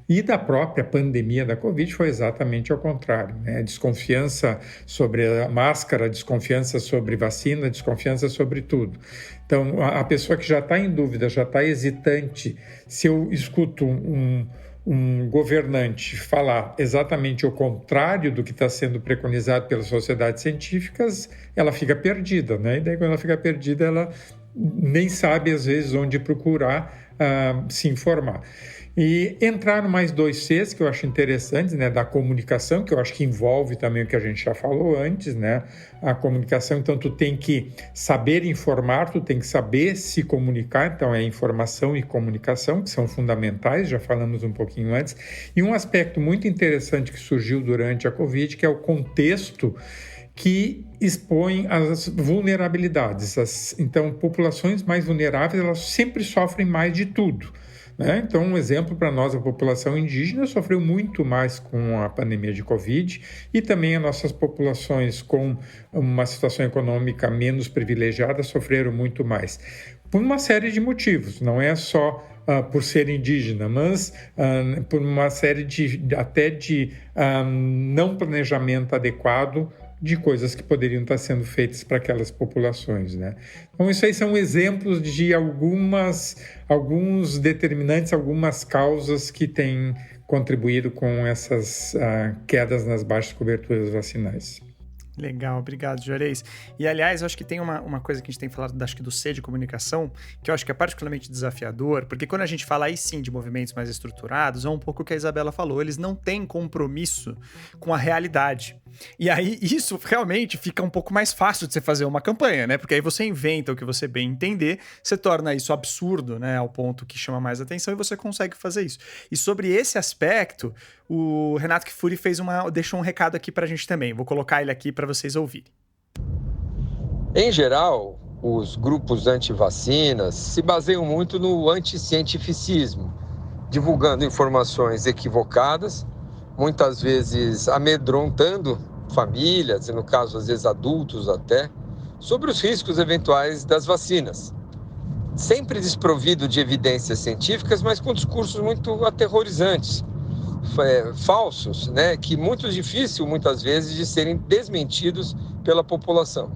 e da própria pandemia da Covid, foi exatamente ao contrário, né? Desconfiança sobre a máscara, desconfiança sobre vacina, desconfiança sobre tudo. Então, a pessoa que já está em dúvida, já está hesitante, se eu escuto um governante falar exatamente o contrário do que está sendo preconizado pelas sociedades científicas, ela fica perdida, né? E daí, quando ela fica perdida, ela nem sabe, às vezes, onde procurar se informar. E entrar no mais 2 Cs, que eu acho interessantes, né, da comunicação, que eu acho que envolve também o que a gente já falou antes, né, a comunicação. Então, tu tem que saber informar, tu tem que saber se comunicar, então é informação e comunicação, que são fundamentais, já falamos um pouquinho antes. E um aspecto muito interessante que surgiu durante a Covid, que é o contexto que expõe as vulnerabilidades. Então, populações mais vulneráveis, elas sempre sofrem mais de tudo, né? Então, um exemplo para nós, a população indígena sofreu muito mais com a pandemia de Covid, e também as nossas populações com uma situação econômica menos privilegiada sofreram muito mais. Por uma série de motivos, não é só por ser indígena, mas por uma série de não planejamento adequado de coisas que poderiam estar sendo feitas para aquelas populações, né? Então, isso aí são exemplos de alguns determinantes, algumas causas que têm contribuído com essas quedas nas baixas coberturas vacinais. Legal, obrigado, Juarez. E, aliás, eu acho que tem uma coisa que a gente tem falado, acho que do C de comunicação, que eu acho que é particularmente desafiador, porque quando a gente fala aí sim de movimentos mais estruturados, é um pouco o que a Isabela falou, eles não têm compromisso com a realidade. E aí isso realmente fica um pouco mais fácil de você fazer uma campanha, né? Porque aí você inventa o que você bem entender, você torna isso absurdo, né? Ao ponto que chama mais atenção, e você consegue fazer isso. E sobre esse aspecto, o Renato Kfouri deixou um recado aqui pra gente também. Vou colocar ele aqui para vocês ouvirem. Em geral, os grupos anti-vacinas se baseiam muito no anticientificismo, divulgando informações equivocadas, muitas vezes amedrontando famílias, e no caso, às vezes, adultos até, sobre os riscos eventuais das vacinas. Sempre desprovido de evidências científicas, mas com discursos muito aterrorizantes, falsos, né, que muito difícil, muitas vezes, de serem desmentidos pela população.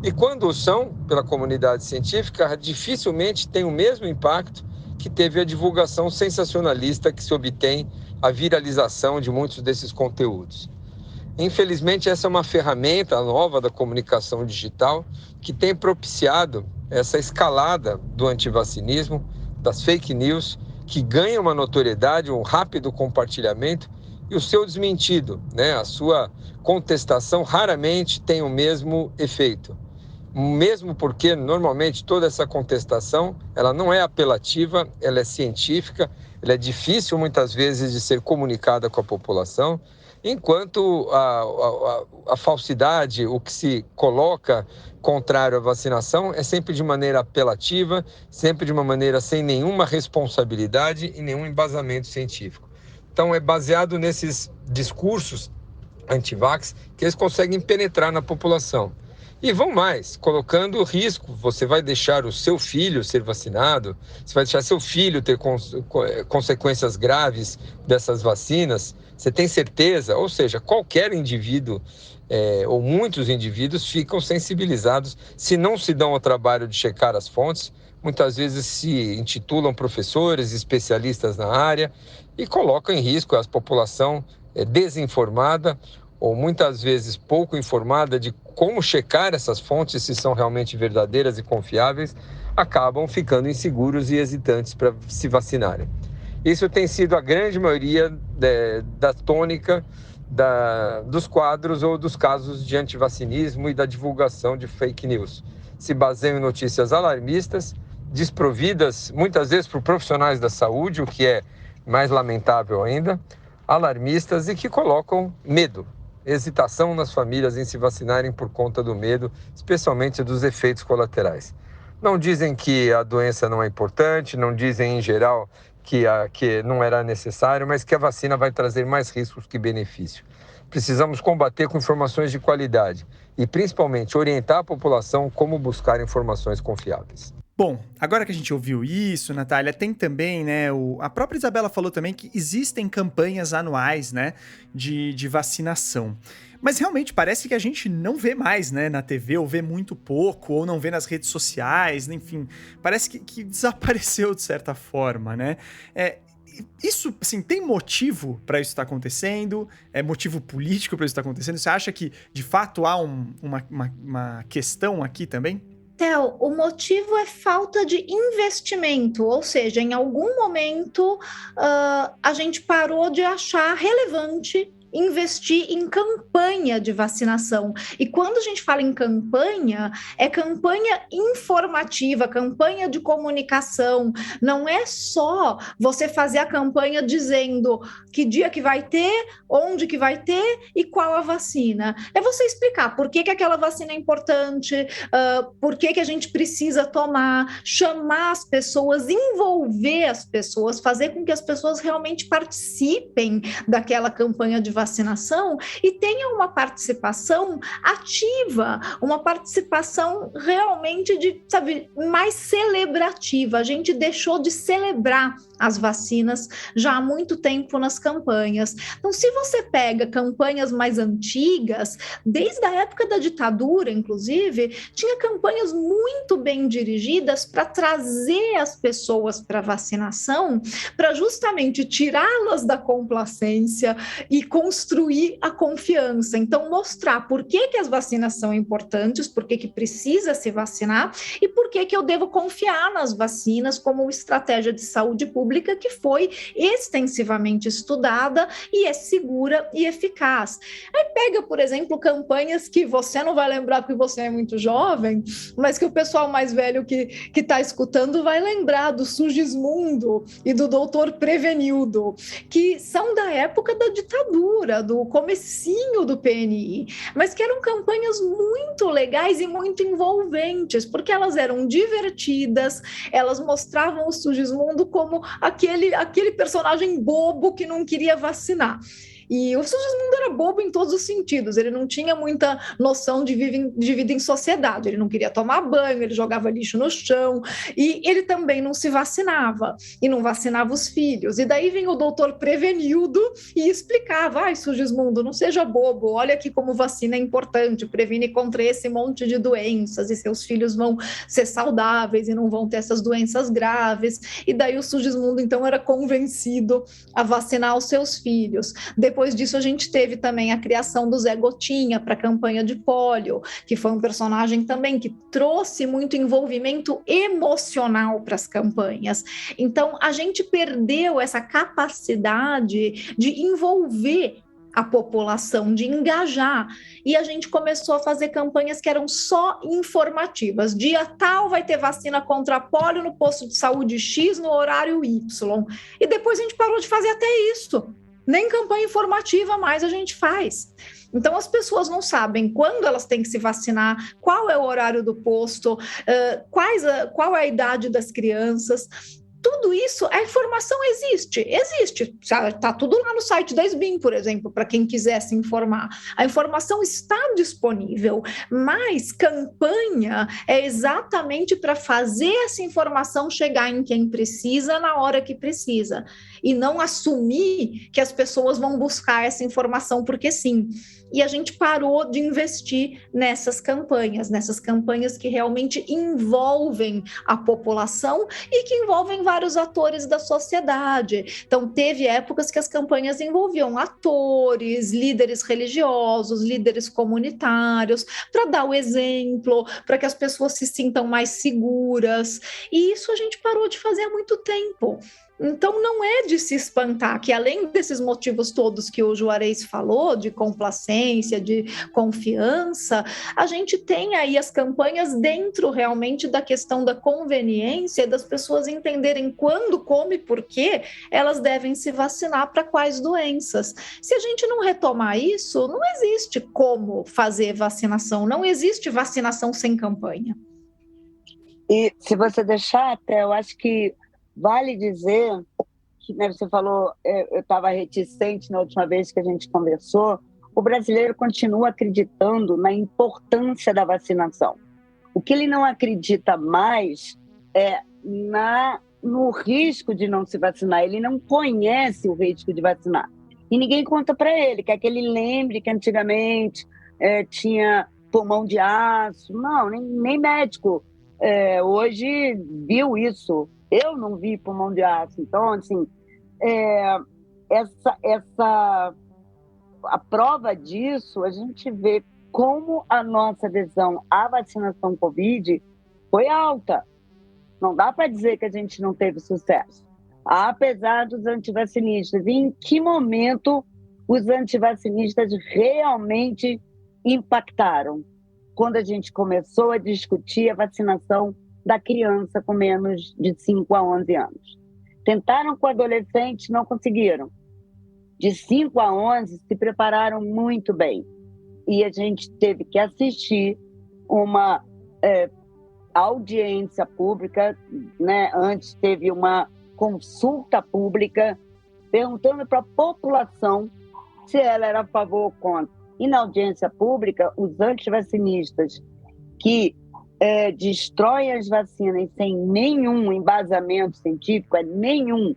E quando são, pela comunidade científica, dificilmente tem o mesmo impacto que teve a divulgação sensacionalista que se obtém a viralização de muitos desses conteúdos. Infelizmente, essa é uma ferramenta nova da comunicação digital que tem propiciado essa escalada do antivacinismo, das fake news, que ganha uma notoriedade, um rápido compartilhamento, e o seu desmentido, né? A sua contestação raramente tem o mesmo efeito. Mesmo porque, normalmente, toda essa contestação, ela não é apelativa, ela é científica, ela é difícil, muitas vezes, de ser comunicada com a população, enquanto a falsidade, o que se coloca contrário à vacinação, é sempre de maneira apelativa, sempre de uma maneira sem nenhuma responsabilidade e nenhum embasamento científico. Então, é baseado nesses discursos anti-vax que eles conseguem penetrar na população. E vão mais, colocando risco. Você vai deixar o seu filho ser vacinado, você vai deixar seu filho ter consequências graves dessas vacinas, você tem certeza? Ou seja, qualquer indivíduo, ou muitos indivíduos, ficam sensibilizados se não se dão ao trabalho de checar as fontes, muitas vezes se intitulam professores, especialistas na área, e colocam em risco a população desinformada, ou muitas vezes pouco informada de como checar essas fontes, se são realmente verdadeiras e confiáveis, acabam ficando inseguros e hesitantes para se vacinarem. Isso tem sido a grande maioria da tônica dos quadros ou dos casos de antivacinismo e da divulgação de fake news. Se baseiam em notícias alarmistas, desprovidas muitas vezes por profissionais da saúde, o que é mais lamentável ainda, alarmistas e que colocam medo, hesitação nas famílias em se vacinarem por conta do medo, especialmente dos efeitos colaterais. Não dizem que a doença não é importante, não dizem em geral que não era necessário, mas que a vacina vai trazer mais riscos que benefício. Precisamos combater com informações de qualidade e, principalmente, orientar a população como buscar informações confiáveis. Bom, agora que a gente ouviu isso, Natália, tem também, né, a própria Isabela falou também que existem campanhas anuais, né, de vacinação. Mas realmente parece que a gente não vê mais, né, na TV, ou vê muito pouco, ou não vê nas redes sociais, enfim, parece que desapareceu de certa forma, né? Isso, assim, tem motivo para isso estar acontecendo? É motivo político para isso estar acontecendo? Você acha que, de fato, há uma questão aqui também? Theo, o motivo é falta de investimento, ou seja, em algum momento a gente parou de achar relevante investir em campanha de vacinação. E quando a gente fala em campanha, é campanha informativa, campanha de comunicação. Não é só você fazer a campanha dizendo que dia que vai ter, onde que vai ter e qual a vacina. É você explicar por que aquela vacina é importante, por que a gente precisa tomar, chamar as pessoas, envolver as pessoas, fazer com que as pessoas realmente participem daquela campanha de vacinação e tenham uma participação ativa, uma participação realmente mais celebrativa. A gente deixou de celebrar as vacinas já há muito tempo nas campanhas. Então, se você pega campanhas mais antigas, desde a época da ditadura, inclusive, tinha campanhas muito bem dirigidas para trazer as pessoas para a vacinação, para justamente tirá-las da complacência e construir a confiança. Então, mostrar por que as vacinas são importantes, por que precisa se vacinar e por que eu devo confiar nas vacinas como estratégia de saúde pública que foi extensivamente estudada e é segura e eficaz. Aí pega, por exemplo, campanhas que você não vai lembrar porque você é muito jovem, mas que o pessoal mais velho que está escutando vai lembrar do Sugismundo e do Doutor Prevenildo, que são da época da ditadura, do comecinho do PNI, mas que eram campanhas muito legais e muito envolventes, porque elas eram divertidas, elas mostravam o Sugismundo como aquele personagem bobo que não queria vacinar. E o Sugismundo era bobo em todos os sentidos, ele não tinha muita noção de vida em sociedade, ele não queria tomar banho, ele jogava lixo no chão, e ele também não se vacinava, e não vacinava os filhos. E daí vem o doutor Prevenildo e explicava: Sugismundo, não seja bobo, olha aqui como vacina é importante, previne contra esse monte de doenças, e seus filhos vão ser saudáveis e não vão ter essas doenças graves. E daí o Sugismundo, então, era convencido a vacinar os seus filhos. Depois disso, a gente teve também a criação do Zé Gotinha para a campanha de pólio, que foi um personagem também que trouxe muito envolvimento emocional para as campanhas. Então, a gente perdeu essa capacidade de envolver a população, de engajar, e a gente começou a fazer campanhas que eram só informativas. Dia tal vai ter vacina contra pólio no posto de saúde X no horário Y, e depois a gente parou de fazer até isso. Nem campanha informativa mais a gente faz. Então, as pessoas não sabem quando elas têm que se vacinar, qual é o horário do posto, qual é a idade das crianças. Tudo isso, a informação existe, está tudo lá no site da SBIM, por exemplo, para quem quiser se informar. A informação está disponível, mas campanha é exatamente para fazer essa informação chegar em quem precisa na hora que precisa, e não assumir que as pessoas vão buscar essa informação porque sim. E a gente parou de investir nessas campanhas que realmente envolvem a população e que envolvem vários atores da sociedade. Então, teve épocas que as campanhas envolviam atores, líderes religiosos, líderes comunitários, para dar o exemplo, para que as pessoas se sintam mais seguras. E isso a gente parou de fazer há muito tempo. Então, não é de se espantar que, além desses motivos todos que o Juarez falou, de complacência, de confiança, a gente tem aí as campanhas dentro realmente da questão da conveniência, das pessoas entenderem quando, como e por que elas devem se vacinar para quais doenças. Se a gente não retomar isso, não existe como fazer vacinação, não existe vacinação sem campanha. E se você deixar, até eu acho que vale dizer que, né, você falou, eu estava reticente na última vez que a gente conversou, o brasileiro continua acreditando na importância da vacinação. O que ele não acredita mais é no risco de não se vacinar. Ele não conhece o risco de vacinar. E ninguém conta para ele, quer que ele lembre que antigamente tinha pulmão de aço. Não, nem médico hoje viu isso. Eu não vi pulmão de aço. Então, assim, a prova disso, a gente vê como a nossa adesão à vacinação Covid foi alta. Não dá para dizer que a gente não teve sucesso. Apesar dos antivacinistas. E em que momento os antivacinistas realmente impactaram? Quando a gente começou a discutir a vacinação da criança com menos de 5 a 11 anos. Tentaram com adolescentes, não conseguiram. De 5 a 11, se prepararam muito bem. E a gente teve que assistir uma audiência pública, né? Antes teve uma consulta pública, perguntando para a população se ela era a favor ou contra. E na audiência pública, os antivacinistas que destroem as vacinas sem nenhum embasamento científico, nenhum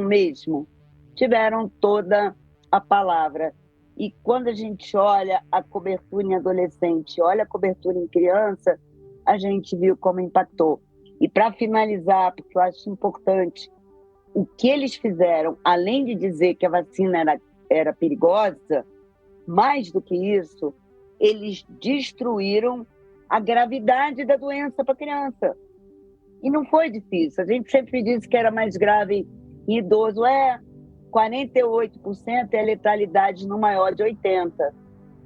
mesmo, tiveram toda a palavra. E quando a gente olha a cobertura em adolescente, olha a cobertura em criança, a gente viu como impactou. E para finalizar, porque eu acho importante, o que eles fizeram, além de dizer que a vacina era perigosa, mais do que isso, eles destruíram a gravidade da doença para a criança. E não foi difícil. A gente sempre disse que era mais grave em idoso. 48% é a letalidade no maior de 80%.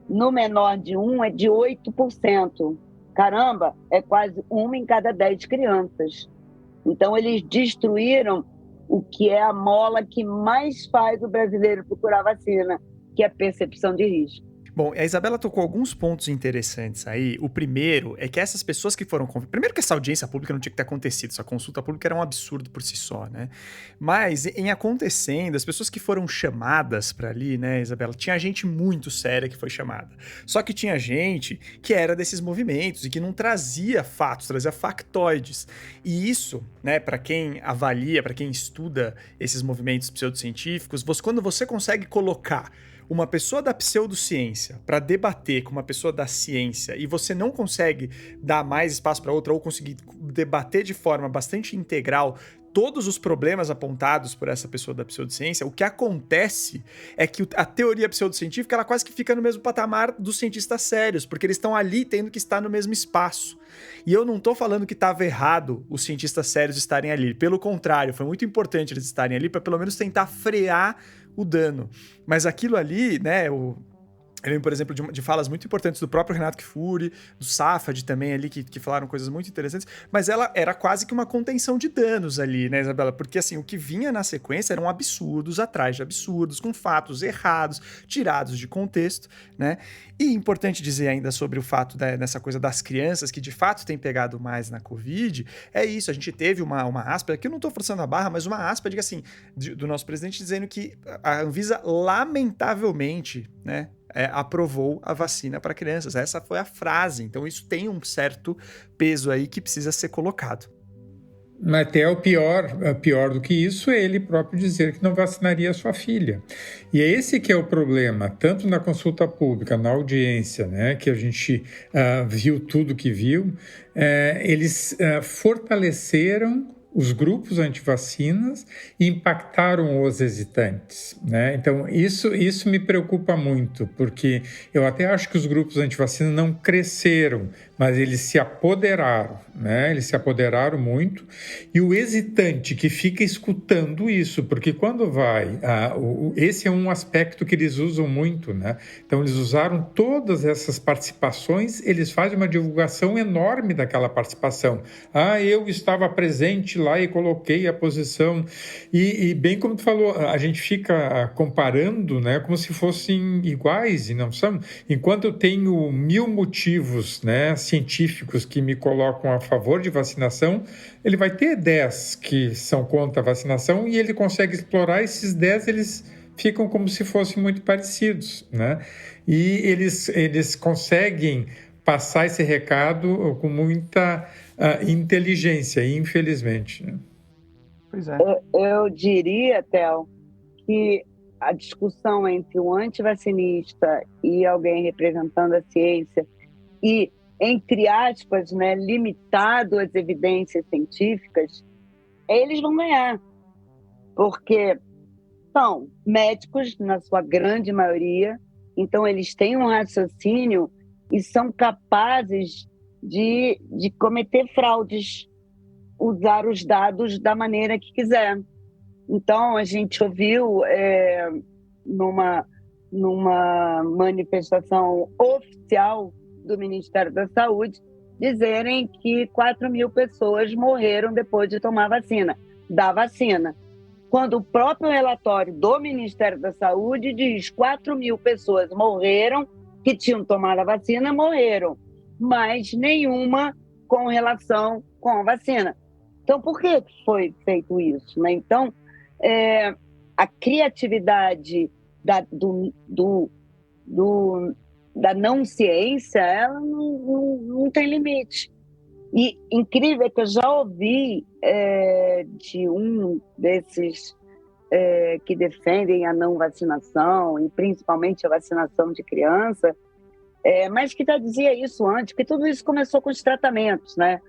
No menor de 1 é de 8%. Caramba, é quase 1 em cada 10 crianças. Então, eles destruíram o que é a mola que mais faz o brasileiro procurar vacina, que é a percepção de risco. Bom, a Isabela tocou alguns pontos interessantes aí. O primeiro é que essas pessoas que foram... Primeiro que essa audiência pública não tinha que ter acontecido, essa consulta pública era um absurdo por si só, né? Mas, em acontecendo, as pessoas que foram chamadas para ali, né, Isabela, tinha gente muito séria que foi chamada. Só que tinha gente que era desses movimentos e que não trazia fatos, trazia factoides. E isso, né, para quem avalia, para quem estuda esses movimentos pseudocientíficos, quando você consegue colocar uma pessoa da pseudociência para debater com uma pessoa da ciência e você não consegue dar mais espaço para outra ou conseguir debater de forma bastante integral todos os problemas apontados por essa pessoa da pseudociência, o que acontece é que a teoria pseudocientífica ela quase que fica no mesmo patamar dos cientistas sérios, porque eles estão ali tendo que estar no mesmo espaço. E eu não estou falando que estava errado os cientistas sérios estarem ali, pelo contrário, foi muito importante eles estarem ali para pelo menos tentar frear o dano. Mas aquilo ali, né, eu lembro, por exemplo, de falas muito importantes do próprio Renato Kfouri, do Safad também ali, que falaram coisas muito interessantes, mas ela era quase que uma contenção de danos ali, né, Isabela? Porque, assim, o que vinha na sequência eram absurdos atrás de absurdos, com fatos errados, tirados de contexto, né? E importante dizer ainda sobre o fato dessa coisa das crianças, que de fato tem pegado mais na Covid, é isso, a gente teve uma aspa, aqui eu não estou forçando a barra, mas uma aspa, diga assim, do nosso presidente dizendo que a Anvisa, lamentavelmente, né, aprovou a vacina para crianças. Essa foi a frase. Então isso tem um certo peso aí que precisa ser colocado. Até o pior do que isso é ele próprio dizer que não vacinaria a sua filha. E é esse que é o problema, tanto na consulta pública, na audiência, né, que a gente viu tudo que viu, eles fortaleceram os grupos antivacinas e impactaram os hesitantes, né? Então, isso me preocupa muito, porque eu até acho que os grupos antivacina não cresceram, mas eles se apoderaram, né? Eles se apoderaram muito. E o hesitante que fica escutando isso, porque quando esse é um aspecto que eles usam muito, né? Então, eles usaram todas essas participações, eles fazem uma divulgação enorme daquela participação. Eu estava presente lá e coloquei a posição. E bem como tu falou, a gente fica comparando, né, como se fossem iguais, e não são. Enquanto eu tenho 1000 motivos, né, científicos que me colocam a favor de vacinação, ele vai ter 10 que são contra a vacinação e ele consegue explorar esses 10, eles ficam como se fossem muito parecidos, né? E eles conseguem passar esse recado com muita inteligência, infelizmente, né? Pois é. Eu diria, Theo, que a discussão entre um antivacinista e alguém representando a ciência e, entre aspas, né, limitado às evidências científicas, eles vão ganhar. Porque são médicos, na sua grande maioria, então eles têm um raciocínio e são capazes de cometer fraudes, usar os dados da maneira que quiser. Então, a gente ouviu numa manifestação oficial do Ministério da Saúde dizerem que 4.000 pessoas morreram depois de tomar da vacina. Quando o próprio relatório do Ministério da Saúde diz 4.000 pessoas morreram, que tinham tomado a vacina, morreram, mas nenhuma com relação com a vacina. Então, por que foi feito isso, né? Então, a criatividade da não ciência, ela não tem limite. E incrível que eu já ouvi de um desses que defendem a não vacinação, e principalmente a vacinação de criança, mas que já dizia isso antes, que tudo isso começou com os tratamentos, né?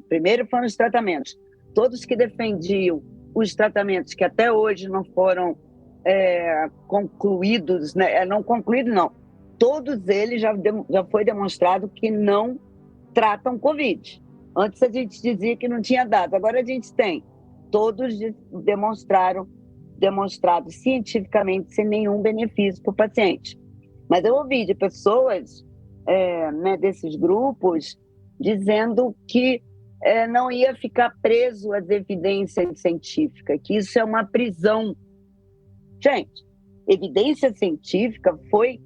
Primeiro foram os tratamentos. Todos que defendiam os tratamentos que até hoje não foram concluídos, né? Não concluídos, não. Todos eles já foi demonstrado que não tratam Covid. Antes a gente dizia que não tinha dado, agora a gente tem. Todos demonstrados cientificamente sem nenhum benefício para o paciente. Mas eu ouvi de pessoas, né, desses grupos, dizendo que não ia ficar preso às evidências científicas, que isso é uma prisão. Gente, evidência científica foi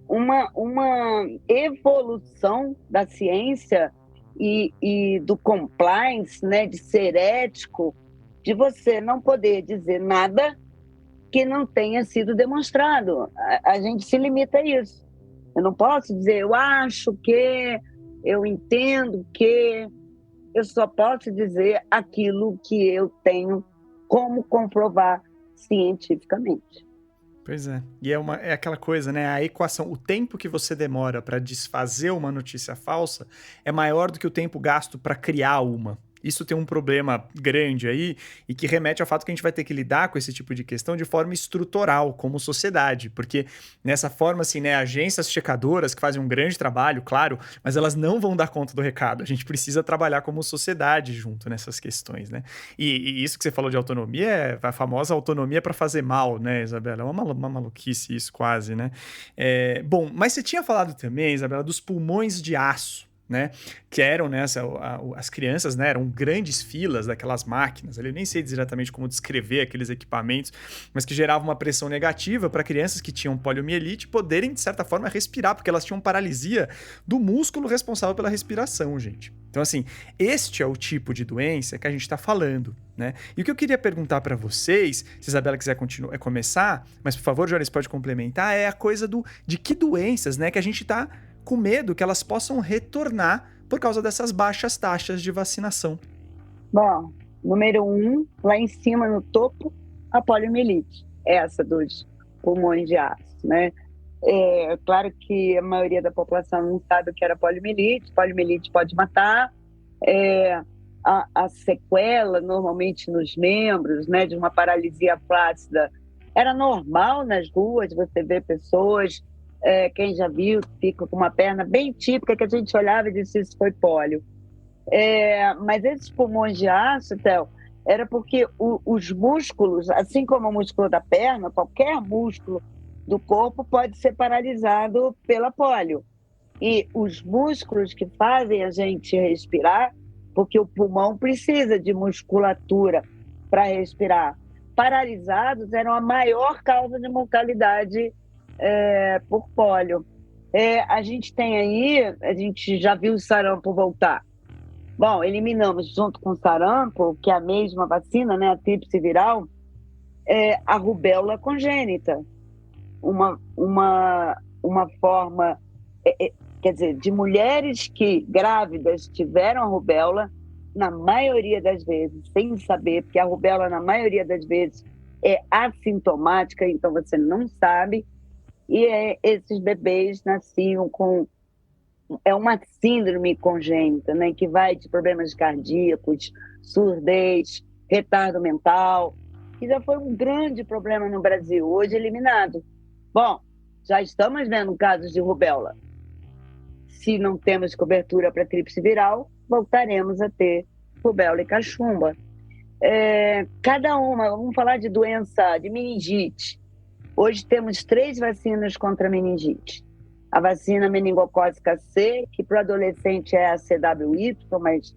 uma evolução da ciência e do compliance, né, de ser ético, de você não poder dizer nada que não tenha sido demonstrado. A gente se limita a isso. Eu não posso dizer, eu acho que, eu entendo que, eu só posso dizer aquilo que eu tenho como comprovar cientificamente. Pois é. E é aquela coisa, né? A equação, o tempo que você demora para desfazer uma notícia falsa é maior do que o tempo gasto para criar uma. Isso tem um problema grande aí e que remete ao fato que a gente vai ter que lidar com esse tipo de questão de forma estrutural, como sociedade, porque nessa forma, assim, né, agências checadoras que fazem um grande trabalho, claro, mas elas não vão dar conta do recado. A gente precisa trabalhar como sociedade junto nessas questões, né? E isso que você falou de autonomia é a famosa autonomia para fazer mal, né, Isabela? É uma maluquice isso quase, né? Bom, mas você tinha falado também, Isabela, dos pulmões de aço, né, que eram, né, as crianças, né, eram grandes filas daquelas máquinas, eu nem sei exatamente como descrever aqueles equipamentos, mas que geravam uma pressão negativa para crianças que tinham poliomielite poderem, de certa forma, respirar, porque elas tinham paralisia do músculo responsável pela respiração, gente. Então, assim, este é o tipo de doença que a gente está falando, né? E o que eu queria perguntar para vocês, se a Isabela quiser começar, mas, por favor, Jones, pode complementar, é a coisa de que doenças, né, que a gente está com medo que elas possam retornar por causa dessas baixas taxas de vacinação. Bom, número 1, lá em cima no topo, a poliomielite, essa dos pulmões de aço, né? Claro que a maioria da população não sabe o que era poliomielite pode matar. a sequela, normalmente nos membros, né, de uma paralisia flácida, era normal nas ruas você ver pessoas, quem já viu, fica com uma perna bem típica, que a gente olhava e disse, isso foi pólio. Mas esses pulmões de aço, Theo, era porque os músculos, assim como o músculo da perna, qualquer músculo do corpo pode ser paralisado pela pólio. E os músculos que fazem a gente respirar, porque o pulmão precisa de musculatura para respirar, paralisados eram a maior causa de mortalidade por pólio. A gente tem aí, a gente já viu o sarampo voltar. Bom, eliminamos junto com o sarampo, que é a mesma vacina, né, a tríplice viral, a rubéola congênita. Uma forma, quer dizer, de mulheres que grávidas tiveram a rubéola, na maioria das vezes, sem saber, porque a rubéola, na maioria das vezes, é assintomática, então você não sabe, e esses bebês nasciam com uma síndrome congênita, né, que vai de problemas cardíacos, surdez, retardo mental, que já foi um grande problema no Brasil, hoje eliminado. Bom, já estamos vendo casos de rubéola. Se não temos cobertura para tríplice viral, voltaremos a ter rubéola e cachumba. Vamos falar de doença, de meningite. Hoje temos 3 vacinas contra meningite. A vacina meningocócica C, que para o adolescente é a CWY, mas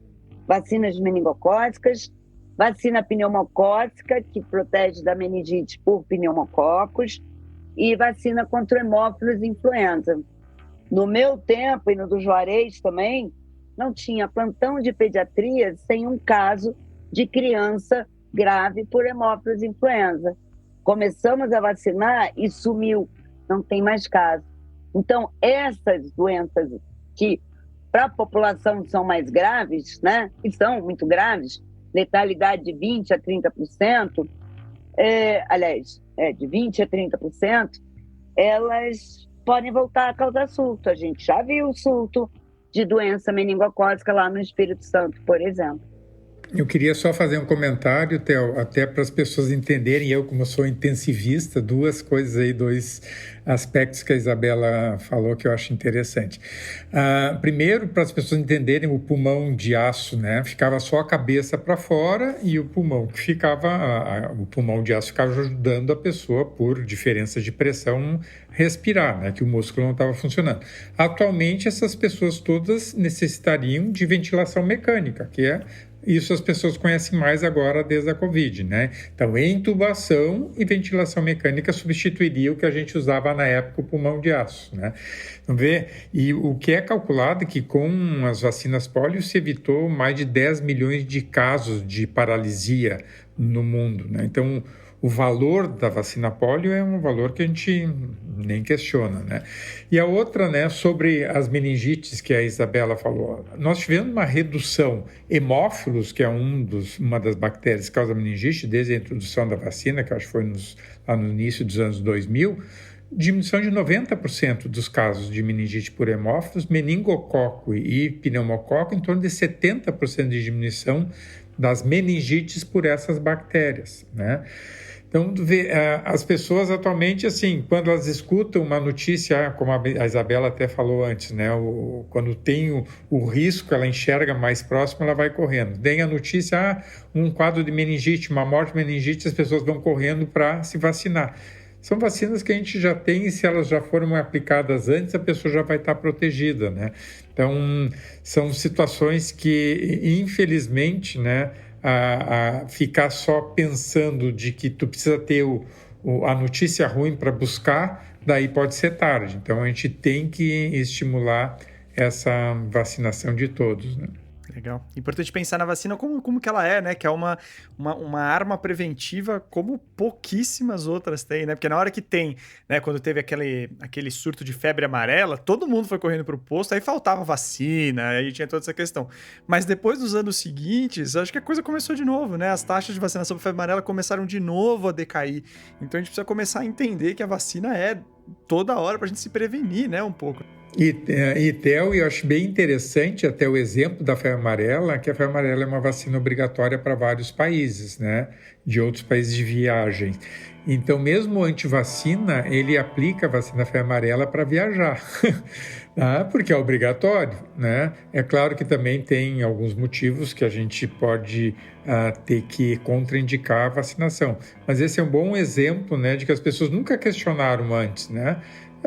vacinas meningocócicas, vacina pneumocócica, que protege da meningite por pneumococos, e vacina contra o hemófilos influenza. No meu tempo, e no do Juarez também, não tinha plantão de pediatria sem um caso de criança grave por hemófilos influenza. Começamos a vacinar e sumiu, não tem mais caso. Então, essas doenças que para a população são mais graves, né, e são muito graves, letalidade de 20% a 30%, de 20% a 30%, elas podem voltar a causar surto. A gente já viu o surto de doença meningocócica lá no Espírito Santo, por exemplo. Eu queria só fazer um comentário, Theo, até para as pessoas entenderem, eu como sou intensivista, 2 coisas aí, 2 aspectos que a Isabela falou que eu acho interessante. Primeiro, para as pessoas entenderem o pulmão de aço, né? Ficava só a cabeça para fora e o pulmão que ficava, o pulmão de aço ficava ajudando a pessoa, por diferença de pressão, respirar, né? Que o músculo não estava funcionando. Atualmente, essas pessoas todas necessitariam de ventilação mecânica, que é isso as pessoas conhecem mais agora desde a Covid, né? Então, intubação e ventilação mecânica substituiria o que a gente usava na época, o pulmão de aço, né? Então, e o que é calculado é que com as vacinas pólio se evitou mais de 10 milhões de casos de paralisia no mundo, né? Então, o valor da vacina pólio é um valor que a gente nem questiona, né? E a outra, né, sobre as meningites que a Isabela falou. Nós tivemos uma redução, hemófilos, que é uma das bactérias que causa meningite, desde a introdução da vacina, que acho que foi lá no início dos anos 2000, diminuição de 90% dos casos de meningite por hemófilos, meningococo e pneumococo, em torno de 70% de diminuição das meningites por essas bactérias, né? Então, as pessoas atualmente, assim, quando elas escutam uma notícia, como a Isabela até falou antes, né? Quando tem o risco, ela enxerga mais próximo, ela vai correndo. Tem a notícia, um quadro de meningite, uma morte de meningite, as pessoas vão correndo para se vacinar. São vacinas que a gente já tem e se elas já foram aplicadas antes, a pessoa já vai estar protegida, né? Então, são situações que, infelizmente, né, ficar só pensando de que tu precisa ter a notícia ruim para buscar, daí pode ser tarde. Então, a gente tem que estimular essa vacinação de todos, né? Legal. Importante pensar na vacina como que ela é, né? Que é uma arma preventiva como pouquíssimas outras têm, né? Porque na hora que tem, né? Quando teve aquele surto de febre amarela, todo mundo foi correndo pro posto, aí faltava vacina, aí tinha toda essa questão. Mas depois dos anos seguintes, acho que a coisa começou de novo, né? As taxas de vacinação por febre amarela começaram de novo a decair. Então a gente precisa começar a entender que a vacina é toda hora pra gente se prevenir, né? Um pouco. E Theo, eu acho bem interessante até o exemplo da febre amarela, que a febre amarela é uma vacina obrigatória para vários países, né? De outros países de viagem. Então, mesmo o antivacina, ele aplica a vacina da febre amarela para viajar, porque é obrigatório, né? É claro que também tem alguns motivos que a gente pode ter que contraindicar a vacinação. Mas esse é um bom exemplo, né, de que as pessoas nunca questionaram antes, né?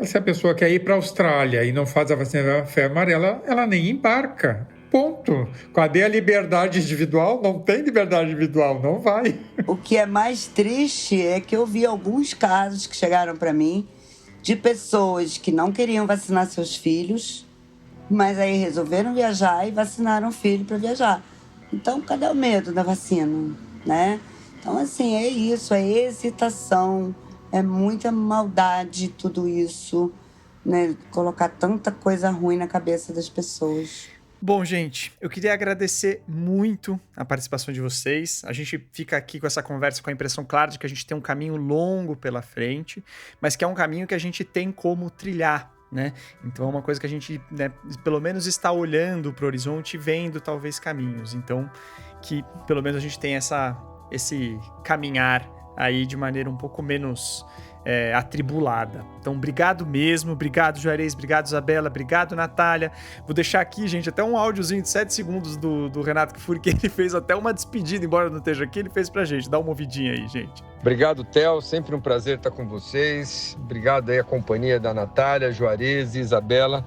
Se a pessoa quer ir para a Austrália e não faz a vacina da febre amarela, ela nem embarca. Ponto. Cadê a liberdade individual? Não tem liberdade individual, não vai. O que é mais triste é que eu vi alguns casos que chegaram para mim de pessoas que não queriam vacinar seus filhos, mas aí resolveram viajar e vacinaram o filho para viajar. Então, cadê o medo da vacina, né? Então, assim, é isso, é hesitação, é muita maldade tudo isso, né? Colocar tanta coisa ruim na cabeça das pessoas. Bom, gente, eu queria agradecer muito a participação de vocês. A gente fica aqui com essa conversa com a impressão clara de que a gente tem um caminho longo pela frente, mas que é um caminho que a gente tem como trilhar, né? Então é uma coisa que a gente, né, pelo menos está olhando para o horizonte e vendo talvez caminhos. Então, que pelo menos a gente tem esse caminhar aí de maneira um pouco menos atribulada. Então, obrigado mesmo, obrigado Juarez, obrigado Isabela, obrigado Natália. Vou deixar aqui, gente, até um áudiozinho de 7 segundos do Renato Kfouri, que ele fez até uma despedida, embora não esteja aqui, ele fez pra gente. Dá uma ouvidinha aí, gente. Obrigado, Theo, sempre um prazer estar com vocês. Obrigado aí a companhia da Natália, Juarez e Isabela.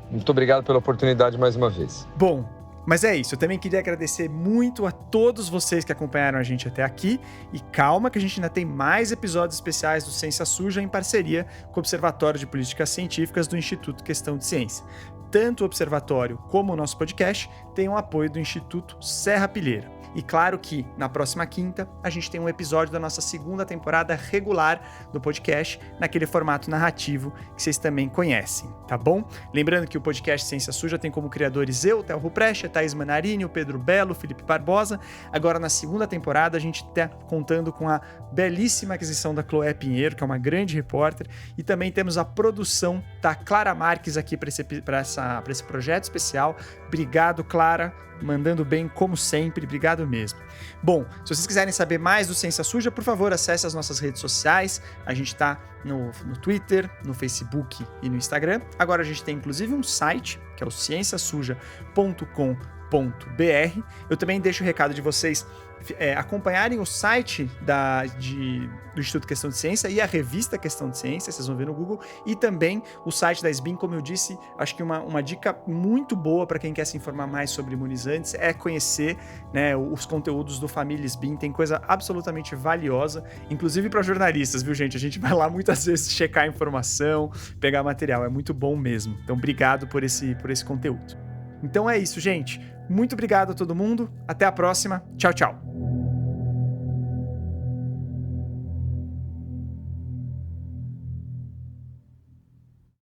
Muito obrigado pela oportunidade mais uma vez. Bom, mas é isso, eu também queria agradecer muito a todos vocês que acompanharam a gente até aqui, e calma que a gente ainda tem mais episódios especiais do Ciência Suja em parceria com o Observatório de Políticas Científicas do Instituto Questão de Ciência. Tanto o Observatório como o nosso podcast têm o apoio do Instituto Serra Pilheira. E claro que, na próxima quinta, a gente tem um episódio da nossa segunda temporada regular do podcast, naquele formato narrativo que vocês também conhecem, tá bom? Lembrando que o podcast Ciência Suja tem como criadores eu, Theo Ruprecht, a Thaís Manarini, o Pedro Belo, o Felipe Barbosa. Agora, na segunda temporada, a gente está contando com a belíssima aquisição da Chloé Pinheiro, que é uma grande repórter, e também temos a produção da Clara Marques aqui para esse projeto especial. Obrigado, Clara, mandando bem como sempre, obrigado mesmo. Bom, se vocês quiserem saber mais do Ciência Suja, por favor, acesse as nossas redes sociais. A gente está no Twitter, no Facebook e no Instagram. Agora a gente tem inclusive um site, que é o cienciasuja.com.br. Eu também deixo o recado de vocês acompanharem o site do Instituto Questão de Ciência e a revista Questão de Ciência, vocês vão ver no Google, e também o site da SBIM, como eu disse, acho que uma dica muito boa para quem quer se informar mais sobre imunizantes é conhecer, né, os conteúdos do Família SBIM. Tem coisa absolutamente valiosa, inclusive para jornalistas, viu, gente? A gente vai lá muitas vezes checar a informação, pegar material, é muito bom mesmo. Então, obrigado por esse conteúdo. Então é isso, gente. Muito obrigado a todo mundo. Até a próxima. Tchau, tchau.